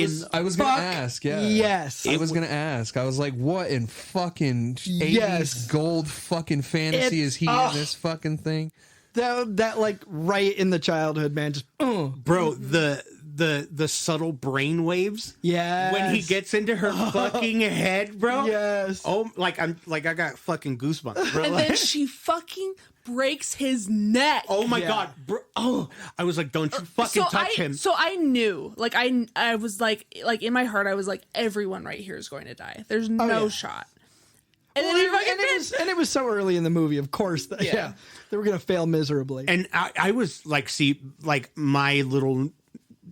was gonna ask, yeah. Yes. I was gonna ask. I was like, what in fucking 80s Yes. gold fucking fantasy is he in this fucking thing? That like right in the childhood, man. Just Bro, the subtle brain waves. yes. When he gets into her fucking head, bro. Yes. Oh, I got fucking goosebumps, bro. And then she fucking breaks his neck. oh my Yeah. god, bro. Oh, I was like, don't you fucking touch him. So I knew, like I was like in my heart, I was like, everyone right here is going to die. There's no yeah. shot. And then he fucking and it was so early in the movie, of course. That, yeah, they were gonna fail miserably. And I was like, see, like my little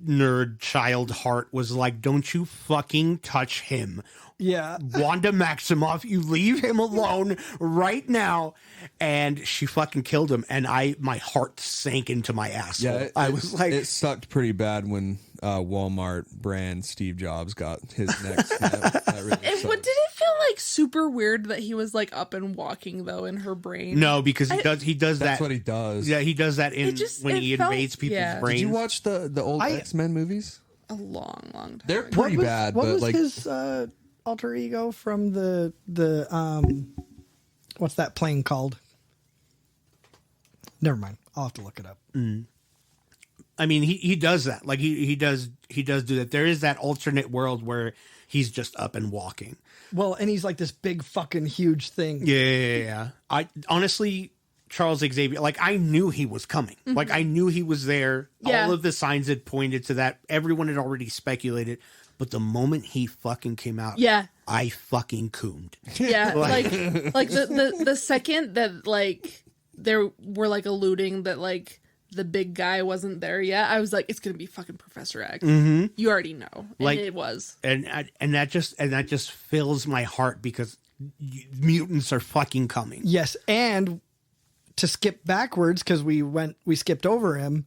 nerd child heart was like, don't you fucking touch him. Yeah. Wanda Maximoff, you leave him alone right now. And she fucking killed him. And my heart sank into my asshole. Yeah, I was like, it sucked pretty bad when Walmart brand Steve Jobs got his neck snapped. That really And sucked. what did it feel like super weird that he was like up and walking though in her brain? no, because he does that. That's what he does. Yeah, he does that when it he felt- invades people's yeah. brains. Did you watch the old X-Men movies? A long time. They're ago. pretty bad, What but was like his alter ego from the what's that plane called? Never mind. I'll have to look it up. I mean, he does that. Like he does do that. There is that alternate world where he's just up and walking. Well, and he's like this big fucking huge thing. Yeah. I honestly, Charles Xavier, like I knew he was coming. Like I knew he was there. Yeah. All of the signs had pointed to that. Everyone had already speculated. But the moment he fucking came out, Yeah. I fucking cooned. Yeah, like the second that like they were like alluding that like the big guy wasn't there yet, I was like, it's gonna be fucking Professor X. Mm-hmm. You already know, and Like- it was. And that just fills my heart because mutants are fucking coming. Yes, and to skip backwards because we skipped over him.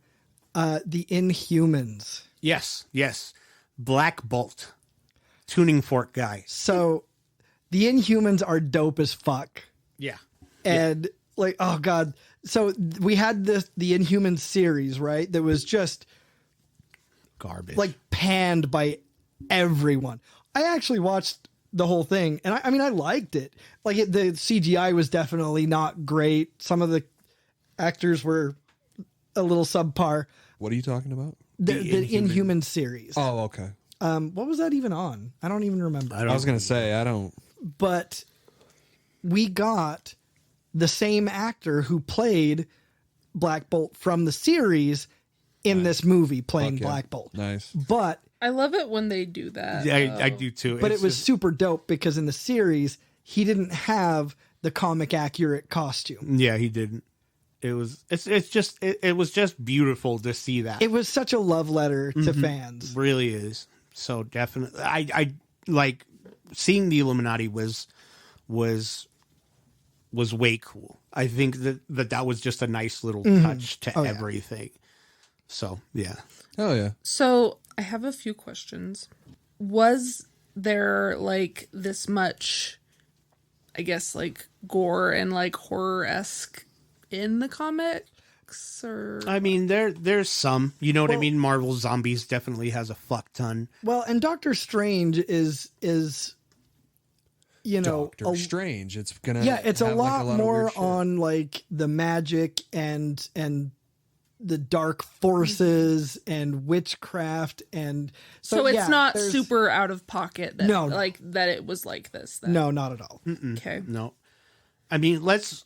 The Inhumans. Yes. Black Bolt, tuning fork guy. So the Inhumans are dope as fuck. Yeah. And like, oh God. So we had the Inhumans series, right? That was just Garbage. like panned by everyone. I actually watched the whole thing and I mean, I liked it. Like the CGI was definitely not great. Some of the actors were a little subpar. what are you talking about? The Inhumans series. Oh, okay. What was that even on? I don't even remember. I was gonna say I don't. But we got the same actor who played Black Bolt from the series in this movie playing Fuck yeah. Black Bolt. Nice. But I love it when they do that. Yeah, I do too. but It's it was just- super dope because in the series he didn't have the comic accurate costume. yeah, he didn't. It was just beautiful to see that. It was such a love letter to fans. really is. So definitely, I like seeing the Illuminati was way cool. I think that was just a nice little touch to Oh, yeah. everything. So yeah, Oh yeah. So I have a few questions. Was there like this much, I guess, like gore and like horror-esque in the comics? Or I mean there's some, you know what I mean. Marvel Zombies definitely has a fuck ton. Well, and Doctor Strange is you know Doctor Strange. It's gonna. yeah, it's a have, like, lot of more weird shit. on like the magic and the dark forces and witchcraft and so it's yeah, not there's- super out of pocket that No. like that it was like this. Then. no, not at all. Okay. No, I mean let's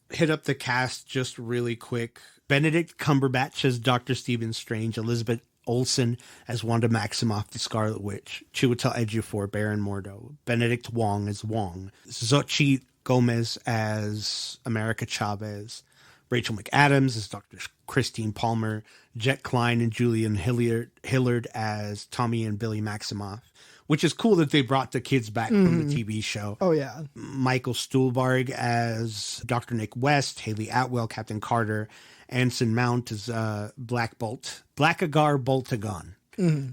hit up the cast just really quick. Benedict Cumberbatch as Dr. Stephen Strange, Elizabeth Olsen as Wanda Maximoff, the Scarlet Witch, Chiwetel Ejiofor, Baron Mordo, Benedict Wong as Wong, Xochitl Gomez as America Chavez, Rachel McAdams as Dr. Christine Palmer, Jet Klein and Julian Hillard as Tommy and Billy Maximoff, which is cool that they brought the kids back from the TV show. Oh yeah. Michael Stuhlbarg as Dr. Nick West, Haley Atwell, Captain Carter, Anson Mount as Black Bolt, Blackagar Boltagon.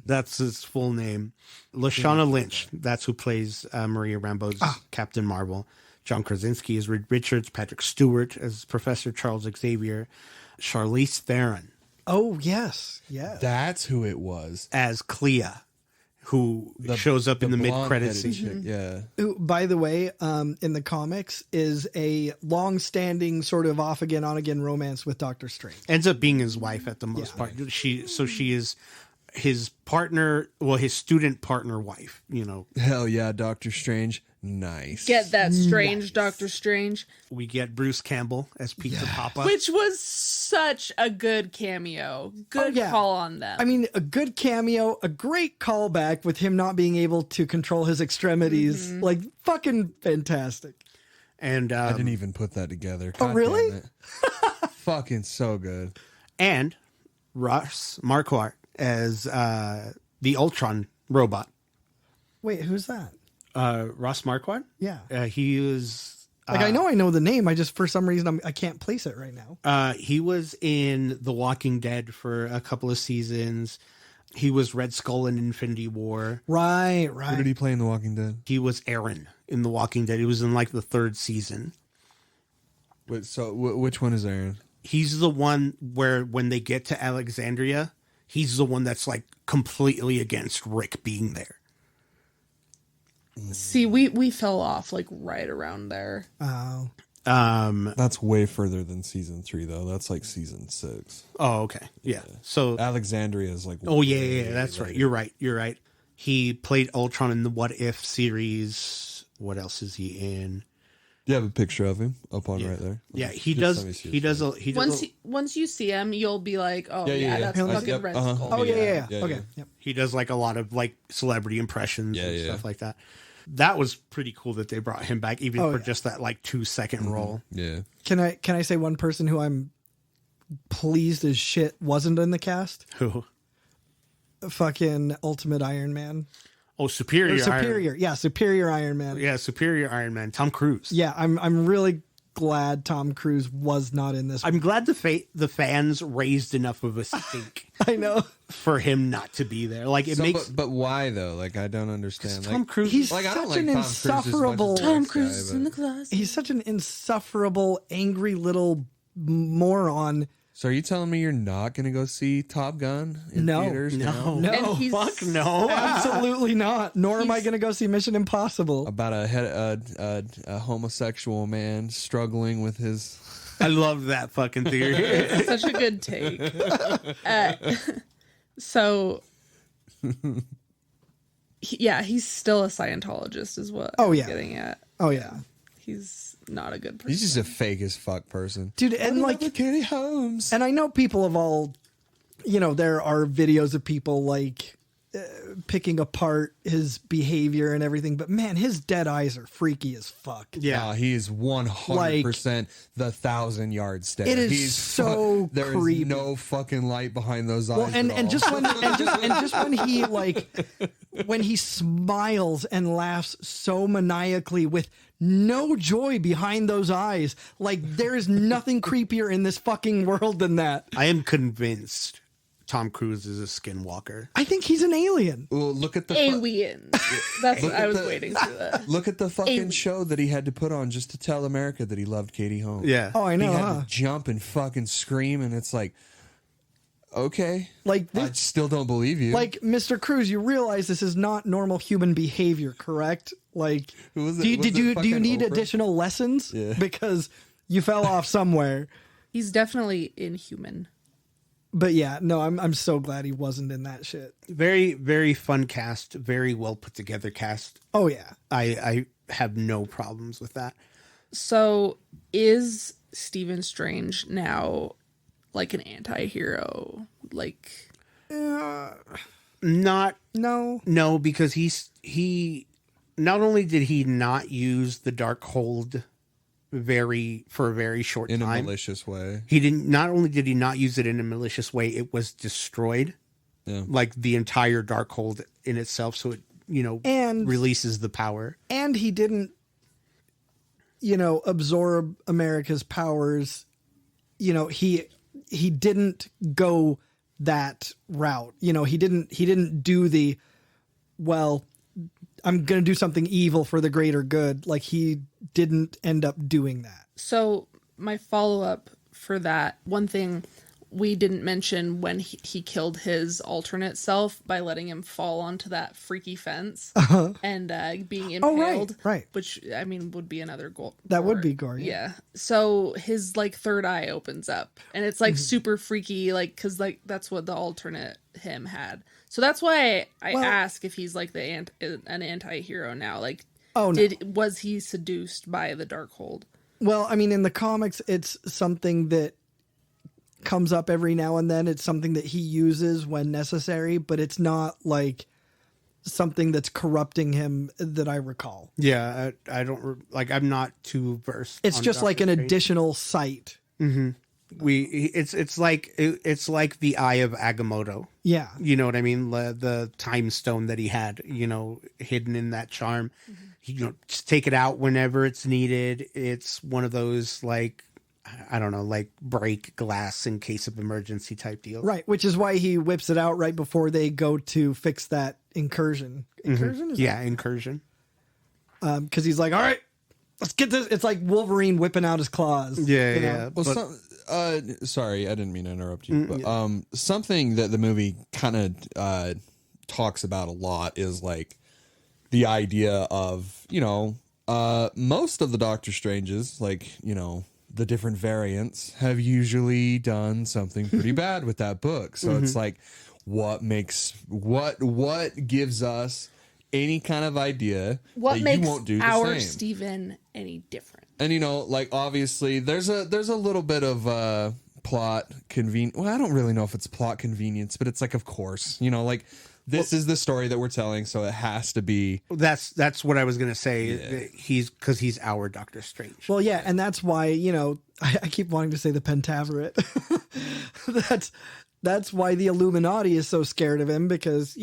That's his full name. Lashana Lynch, that's who plays Maria Rambeau's Captain Marvel. John Krasinski as Reed Richards, Patrick Stewart as Professor Charles Xavier, Charlize Theron Oh yes. That's who it was. as Clea, who shows up in the mid-credit blonde-headed scene. chick, yeah. Who, by the way, in the comics, is a long-standing sort of off-again, on-again romance with Doctor Strange. Ends up being his wife at the most part. She is his partner, well, his student partner wife, you know. Hell yeah, Doctor Strange. Nice. Get that Strange, Doctor Strange. We get Bruce Campbell as Pizza Papa. Which was such a good cameo. Good call on them. I mean, a good cameo, a great callback with him not being able to control his extremities. Like, fucking fantastic. And I didn't even put that together. Oh, God really? damn it. Fucking so good. And Ross Marquardt as the Ultron robot. Wait, who's that? Ross Marquardt? Yeah. He was... Like, I know the name. I just, for some reason, I can't place it right now. He was in The Walking Dead for a couple of seasons. He was Red Skull in Infinity War. Right. Who did he play in The Walking Dead? He was Aaron in The Walking Dead. He was in like the 3rd season. Wait, so which one is Aaron? He's the one where when they get to Alexandria, he's the one that's like completely against Rick being there. See, we fell off like right around there. Oh. That's way further than season 3, though. That's like season 6. Oh, okay. Yeah. So Alexandria is like... Oh, yeah, that's right. You're right. He played Ultron in the What If series. What else is he in? You have a picture of him up on right there. Yeah, he Just does. let me see He his does. face. Once you see him, you'll be like, oh yeah, that's Yep, fucking Red uh-huh. Skull. Oh, yeah. Yeah, Okay. yeah. Yep. He does like a lot of like celebrity impressions and stuff like that. That was pretty cool that they brought him back, even for just that like 2-second role. Yeah. Can I say one person who I'm pleased as shit wasn't in the cast? Who? Fucking Ultimate Iron Man. Oh, Superior. Superior Iron Man. Yeah, Superior Iron Man. Tom Cruise. Yeah, I'm really glad Tom Cruise was not in this. I'm glad the fans raised enough of a stink I know. for him not to be there. Like it makes. But why though? Like I don't understand. Tom Like Cruise. He's like I don't such like an Tom Cruise as much as insufferable. the Tom next Cruise guy, is but- in the closet. He's such an insufferable, angry little moron. So are you telling me you're not going to go see Top Gun in No. theaters? no, No, And he's- fuck no. Absolutely not. Nor am I going to go see Mission Impossible. About a homosexual man struggling with his... I love that fucking theory. Such a good take. So, he's still a Scientologist, is what Oh, I'm yeah. getting at. Oh yeah, He's not a good person. He's just a fake as fuck person. dude, and like, Katie Holmes. and I know people have all, there are videos of people like picking apart his behavior and everything, but man, his dead eyes are freaky as fuck. Yeah. He is 100% the 1,000-yard stare. It is He's so there creepy. is no fucking light behind those eyes. Well, and at all. just when he when he smiles and laughs so maniacally with no joy behind those eyes, like there is nothing creepier in this fucking world than that. I am convinced Tom Cruise is a skinwalker. I think he's an alien. Well, look at the Alien. That's what I was the- waiting for that. look at the fucking Alien. show that he had to put on just to tell America that he loved Katie Holmes. Yeah. Oh, I He know, had huh? to jump and fucking scream, and it's like, okay, Like I this, still don't believe you. like Mr. Cruz, you realize this is not normal human behavior, correct? Like, Who was it? do you, Was it do you fucking need Oprah? additional lessons? Yeah. Because you fell off somewhere. He's definitely inhuman. But yeah, no, I'm so glad he wasn't in that shit. Very, very fun cast. Very well put together cast. Oh yeah. I have no problems with that. So, is Stephen Strange now like an anti-hero? Like, Not No. because he not only did he not use the Darkhold for a very short in a time. malicious way. He didn't. Not only did he not use it in a malicious way, it was destroyed. Yeah. Like the entire Darkhold in itself, so it And- releases the power. And he didn't absorb America's powers. He didn't go that route. He didn't do the, well, I'm going to do something evil for the greater good. Like he didn't end up doing that. so my follow-up for that, one thing we didn't mention when he killed his alternate self by letting him fall onto that freaky fence and being impaled. right. Which, I mean, would be another goal. That would be gory. Yeah. So his like third eye opens up and it's like super freaky, like, cause like that's what the alternate him had. So that's why I ask if he's like an anti-hero now. Like, Oh, no. Was he seduced by the Darkhold? Well, I mean, in the comics, it's something that comes up every now and then. It's something that he uses when necessary, but it's not like something that's corrupting him that I recall. Yeah, I don't like. I'm not too versed. It's on just Doctor like an Strange. additional sight. It's like the Eye of Agamotto. Yeah. You know what I mean? The time stone that he had, hidden in that charm. Just take it out whenever it's needed. It's one of those like, I don't know, like break glass in case of emergency type deal. Right, which is why he whips it out right before they go to fix that incursion. Incursion? Incursion. Because he's like, all right, let's get this. It's like Wolverine whipping out his claws. Yeah, you know? yeah. Well, sorry, I didn't mean to interrupt you. But, something that the movie kind of talks about a lot is like the idea of, most of the Doctor Stranges, like, the different variants have usually done something pretty bad with that book. So it's like, what gives us any kind of idea What that makes you won't do the our same? Steven any different? And like obviously there's a little bit of plot convenience. Well, I don't really know if it's plot convenience, but it's like, of course, like this is the story that we're telling, so it has to be. That's what I was gonna say. Because he's our Doctor Strange. Well, yeah, and that's why, I keep wanting to say the Pentaveret. That's why the Illuminati is so scared of him, because,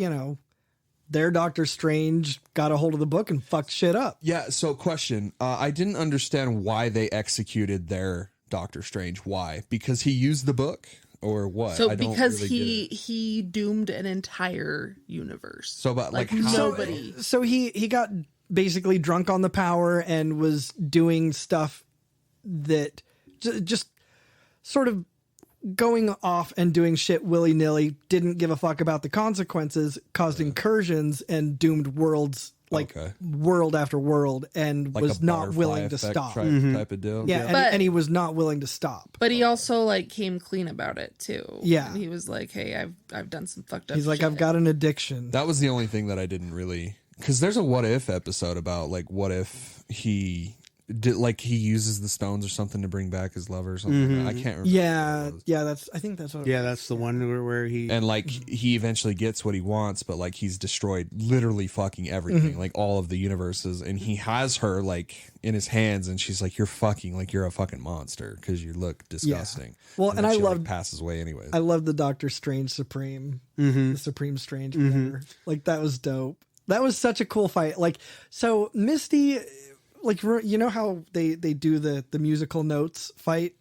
their Doctor Strange got a hold of the book and fucked shit up. Yeah, so question. I didn't understand why they executed their Doctor Strange. Why? Because he used the book? Or what? So I don't because really he doomed an entire universe. So about like how nobody. So he got basically drunk on the power and was doing stuff that just sort of going off and doing shit willy-nilly, didn't give a fuck about the consequences, caused incursions and doomed worlds, like world after world, and like was a not butterfly willing to effect stop. type of deal. Yeah, But- and he was not willing to stop. But he also came clean about it too. Yeah. He was like, "Hey, I've done some fucked up." He's like, shit. I've got an addiction. That was the only thing that I didn't really, because there's a what if episode about like what if he did, like he uses the stones or something to bring back his lover or something. I can't remember. Yeah, I think that's what. Yeah, that's the one where he And like he eventually gets what he wants, but like he's destroyed literally fucking everything, like all of the universes, and he has her like in his hands, and she's like, "You're fucking like you're a fucking monster because you look disgusting." Well, and then I she, loved- like, passes away anyways. I love the Doctor Strange Supreme, the Supreme Strange, whatever. Like that was dope. That was such a cool fight. Like, so Misty, like, you know how they do the musical notes fight?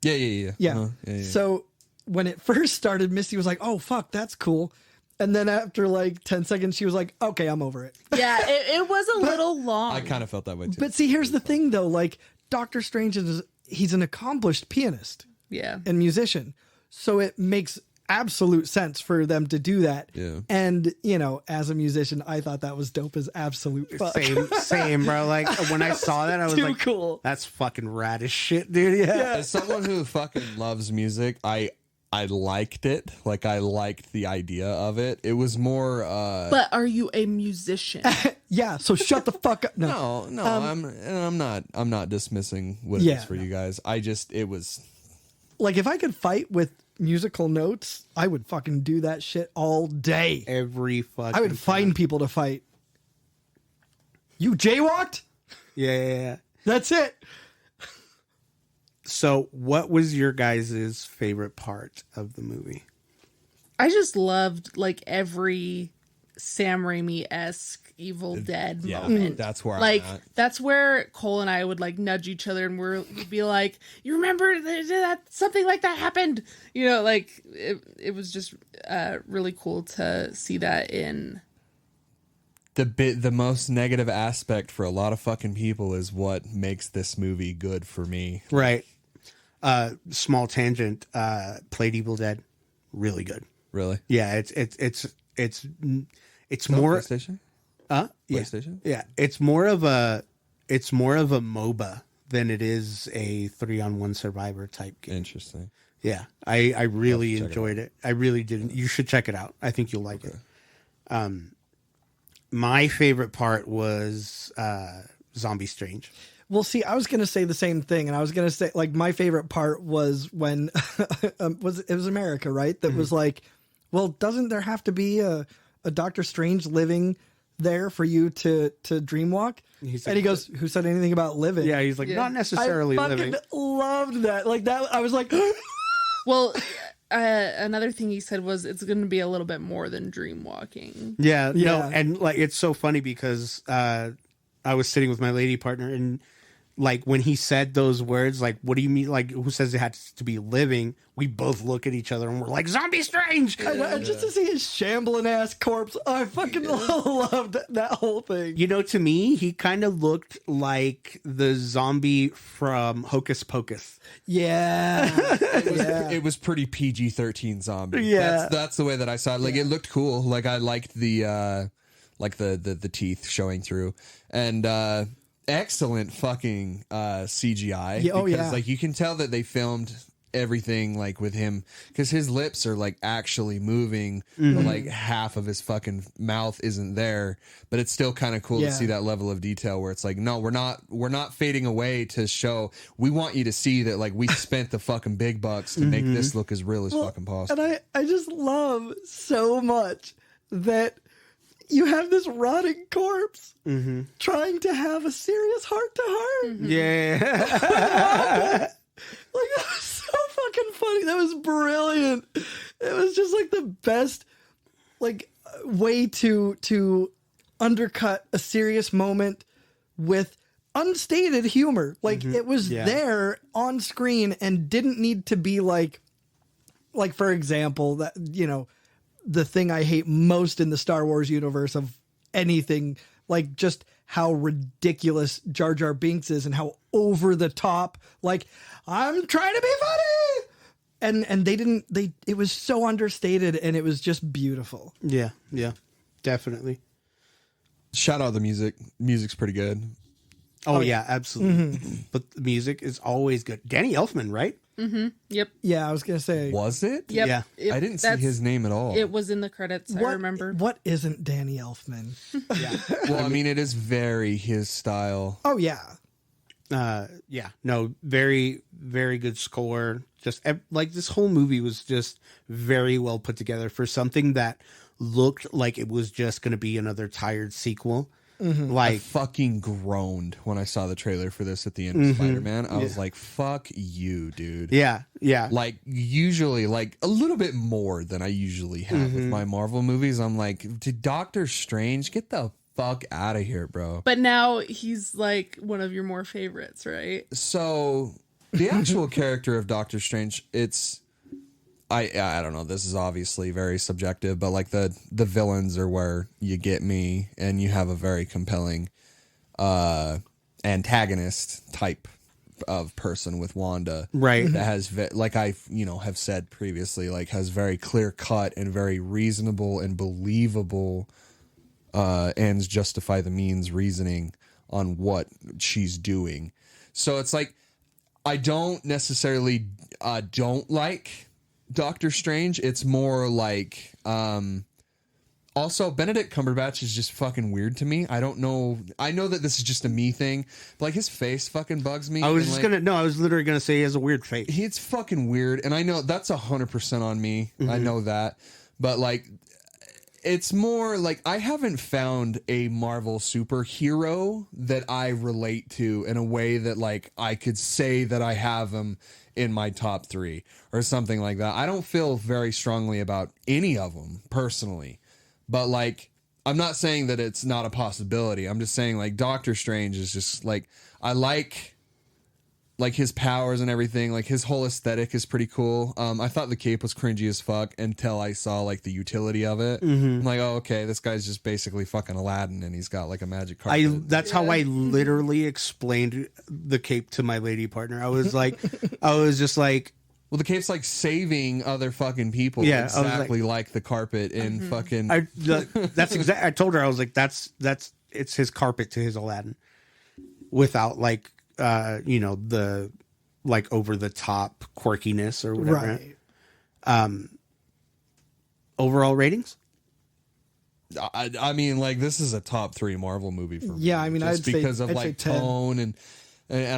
Yeah. Yeah. Uh-huh. So when it first started, Misty was like, "Oh fuck, that's cool," and then after like 10 seconds, she was like, "Okay, I'm over it." Yeah, it was a little long. I kind of felt that way too. But see, here's the thing though, like Doctor Strange he's an accomplished pianist Yeah. and musician, so it makes absolute sense for them to do that. Yeah. And as a musician, I thought that was dope as absolute fuck. same, bro. Like when I saw that, I was Too like, cool. That's fucking rad as shit, dude. Yeah. As someone who fucking loves music, I liked it. Like I liked the idea of it. It was more But are you a musician? Yeah, so shut the fuck up. No. No, I'm not dismissing what it Yeah. is for you guys. It was Like if I could fight with musical notes, I would fucking do that shit all day. Every fucking I would find people to fight. You jaywalked? Yeah. That's it. So, what was your guys' favorite part of the movie? I just loved like every Sam Raimi-esque Evil Dead moment. that's where like I'm at. that's where Cole and I would like nudge each other, and we'd be like, "You remember that something like that happened?" Like it was just really cool to see that in. The most negative aspect for a lot of fucking people is what makes this movie good for me. Right. Small tangent. Played Evil Dead, really good. Really? Yeah, it's more PlayStation? yeah. PlayStation? Yeah, it's more of a MOBA than it is a 3-on-1 survivor type game. Interesting. Yeah, I really check it enjoyed it. I really did. You should check it out. I think you'll like it. My favorite part was Zombie Strange. Well, see, I was going to say the same thing, and I was going to say, like, my favorite part was when it was America, right? That was like, well, doesn't there have to be a Doctor Strange living there for you to dreamwalk? And he goes, "Who said anything about living?" Yeah, he's like, not necessarily I living. fucking loved that. Like that, I was like, Well, another thing he said was it's going to be a little bit more than dream walking. Yeah, no, Yeah. and like it's so funny because I was sitting with my lady partner, and like when he said those words, like, what do you mean? Like, who says it had to be living? We both look at each other and we're like, Zombie Strange! and just to see his shambling ass corpse, I fucking loved that whole thing. You know, to me, he kind of looked like the zombie from Hocus Pocus. Yeah, It was pretty PG-13 zombie. Yeah. That's the way that I saw it. Like it looked cool. Like I liked the teeth showing through, and excellent fucking CGI. Yeah, oh, because, yeah. like you can tell that they filmed everything like with him because his lips are like actually moving, but like half of his fucking mouth isn't there, but it's still kind of cool to see that level of detail where it's like, no, we're not fading away to show. We want you to see that like we spent the fucking big bucks to make this look as real as fucking possible. And I just love so much that you have this rotting corpse trying to have a serious heart to heart. Yeah. Like, that was so fucking funny. That was brilliant. It was just like the best, like, way to undercut a serious moment with unstated humor. Like, it was there on screen and didn't need to be like, for example, that, you know, the thing I hate most in the Star Wars universe of anything, like just how ridiculous Jar Jar Binks is and how over the top, like, I'm trying to be funny. And it was so understated and it was just beautiful. Yeah, definitely. Shout out the music. Music's pretty good. Oh yeah, absolutely. But the music is always good. Danny Elfman, right? Yep. Yeah, I was going to say. Was it? Yep. Yeah. I didn't see his name at all. It was in the credits, I remember. What isn't Danny Elfman? Well, I mean, it is very his style. Oh, yeah. No, very, very good score. Just like this whole movie was just very well put together for something that looked like it was just going to be another tired sequel. I fucking groaned when I saw the trailer for this at the end of Spider-Man. I was like, fuck you, dude. Yeah. Like, usually, like, a little bit more than I usually have with my Marvel movies. I'm like, to Doctor Strange, get the fuck out of here, bro. But now he's like one of your more favorites, right? So, the actual character of Doctor Strange, I don't know, this is obviously very subjective, but like the villains are where you get me, and you have a very compelling antagonist type of person with Wanda, Right. That has like I have said previously, like has very clear cut and very reasonable and believable ends justify the means reasoning on what she's doing. So it's like I don't necessarily don't like Doctor Strange. It's more like also Benedict Cumberbatch is just fucking weird to me. I don't know. I know that this is just a me thing, but like his face fucking bugs me. I was literally gonna say he has a weird face. It's fucking weird, and I know that's 100% on me. I know that, but like it's more like I haven't found a Marvel superhero that I relate to in a way that like I could say that I have him in my top 3 or something like that. I don't feel very strongly about any of them personally, but like I'm not saying that it's not a possibility. I'm just saying like Doctor Strange is just like I like his powers and everything. Like his whole aesthetic is pretty cool. I thought the cape was cringy as fuck until I saw like the utility of it. I'm like, oh, okay, this guy's just basically fucking Aladdin and he's got like a magic carpet. That's how I literally explained the cape to my lady partner. I was just like, well, the cape's like saving other fucking people. Yeah, exactly like the carpet in fucking. That's exactly. I told her I was like, that's it's his carpet to his Aladdin, without like the like over the top quirkiness or whatever. Right. Overall ratings. I mean, like, this is a top 3 Marvel movie for me. Yeah, I mean, just because of I'd say like 10. tone and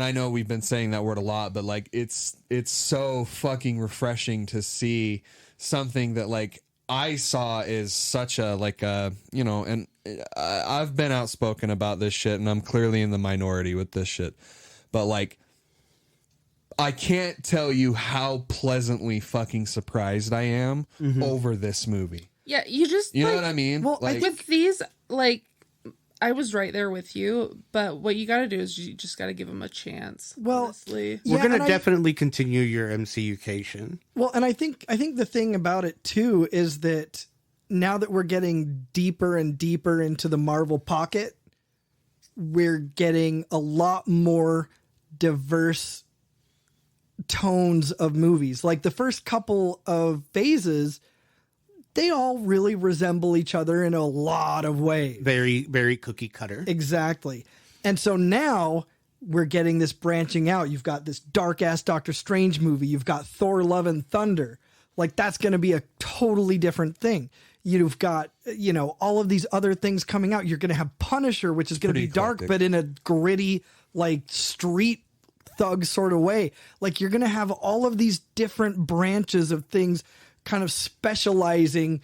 I know we've been saying that word a lot, but like it's so fucking refreshing to see something that like I saw is such a like a, you know, and I've been outspoken about this shit and I'm clearly in the minority with this shit. But like I can't tell you how pleasantly fucking surprised I am over this movie. Yeah, you know like, what I mean? Well, like, with these, like, I was right there with you, but what you got to do is you just got to give them a chance. Well, honestly. We're Yeah, going to and definitely continue your MCU-cation. Well, and I think the thing about it too is that now that we're getting deeper and deeper into the Marvel pocket, we're getting a lot more diverse tones of movies. Like the first couple of phases, they all really resemble each other in a lot of ways. Very, very cookie cutter. Exactly. And so now we're getting this branching out. You've got this dark ass Doctor Strange movie. You've got Thor Love and Thunder. Like that's going to be a totally different thing. You've got, you know, all of these other things coming out. You're going to have Punisher, which is going to be dark, eclectic. but in a gritty, like street thug sort of way. Like you're going to have all of these different branches of things kind of specializing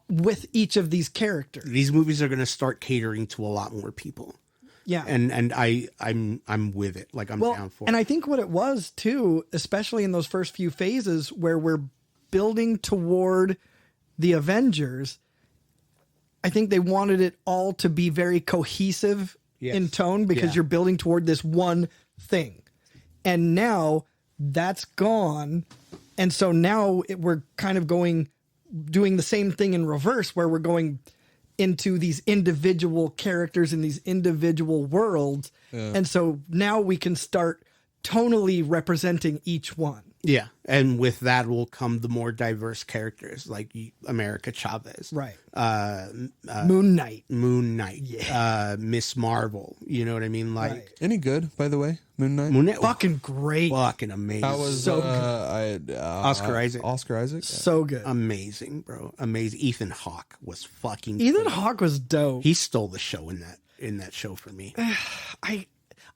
with each of these characters. These movies are going to start catering to a lot more people. Yeah. And I'm with it. Like I'm down for and it. I think what it was too, especially in those first few phases where we're building toward the Avengers, I think they wanted it all to be very cohesive in tone because you're building toward this one thing. And now that's gone. And so now we're kind of doing the same thing in reverse where we're going into these individual characters in these individual worlds. And so now we can start tonally representing each one. Yeah. And with that will come the more diverse characters like America Chavez. Right. Moon Knight. Yeah. Miss Marvel. You know what I mean? Like Right. any good, by the way, Moon Knight? Fucking great. Fucking amazing. How was Oscar Isaac. Oscar Isaac? So good. Amazing, bro. Amazing. Ethan Hawke was fucking Ethan Hawke was dope. He stole the show in that show for me. I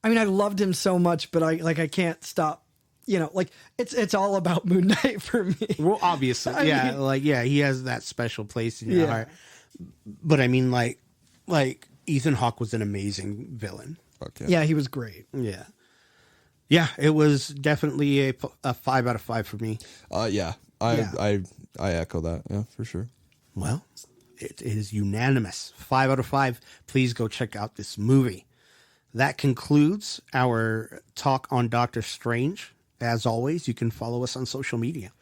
mean, I loved him so much, but I can't stop. You know, like it's all about Moon Knight for me. Well, obviously, he has that special place in your heart. But I mean, like Ethan Hawke was an amazing villain. Okay. Yeah, he was great. Yeah, it was definitely a 5 out of 5 for me. I echo that. Yeah, for sure. Well, it is unanimous. 5 out of 5. Please go check out this movie. That concludes our talk on Doctor Strange. As always, you can follow us on social media.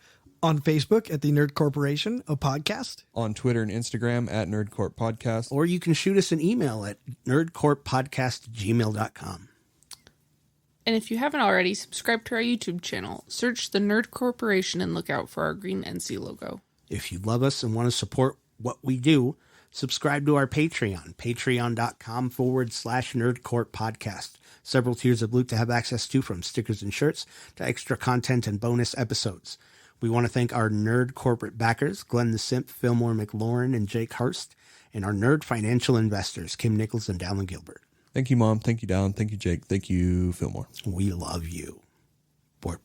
On Facebook at the Nerd Corporation, a podcast. On Twitter and Instagram at Nerdcorp Podcast. Or you can shoot us an email at nerdcorppodcast@gmail.com. And if you haven't already, subscribe to our YouTube channel. Search the Nerd Corporation and look out for our green NC logo. If you love us and want to support what we do, subscribe to our Patreon, patreon.com/nerdcorppodcast. Several tiers of loot to have access to, from stickers and shirts to extra content and bonus episodes. We want to thank our nerd corporate backers, Glenn the Simp, Fillmore McLaurin, and Jake Hurst, and our nerd financial investors, Kim Nichols and Dallin Gilbert. Thank you, Mom. Thank you, Dallin. Thank you, Jake. Thank you, Fillmore. We love you. Bort.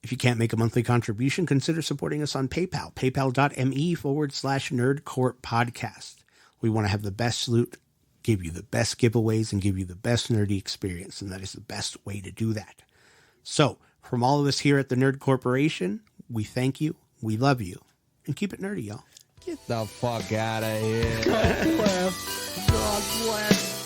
If you can't make a monthly contribution, consider supporting us on PayPal, paypal.me/nerdcorppodcast. We want to have the best loot, give you the best giveaways, and give you the best nerdy experience, and that is the best way to do that. So, from all of us here at the Nerd Corporation, we thank you, we love you, and keep it nerdy, y'all. Get the fuck out of here. God bless. God bless.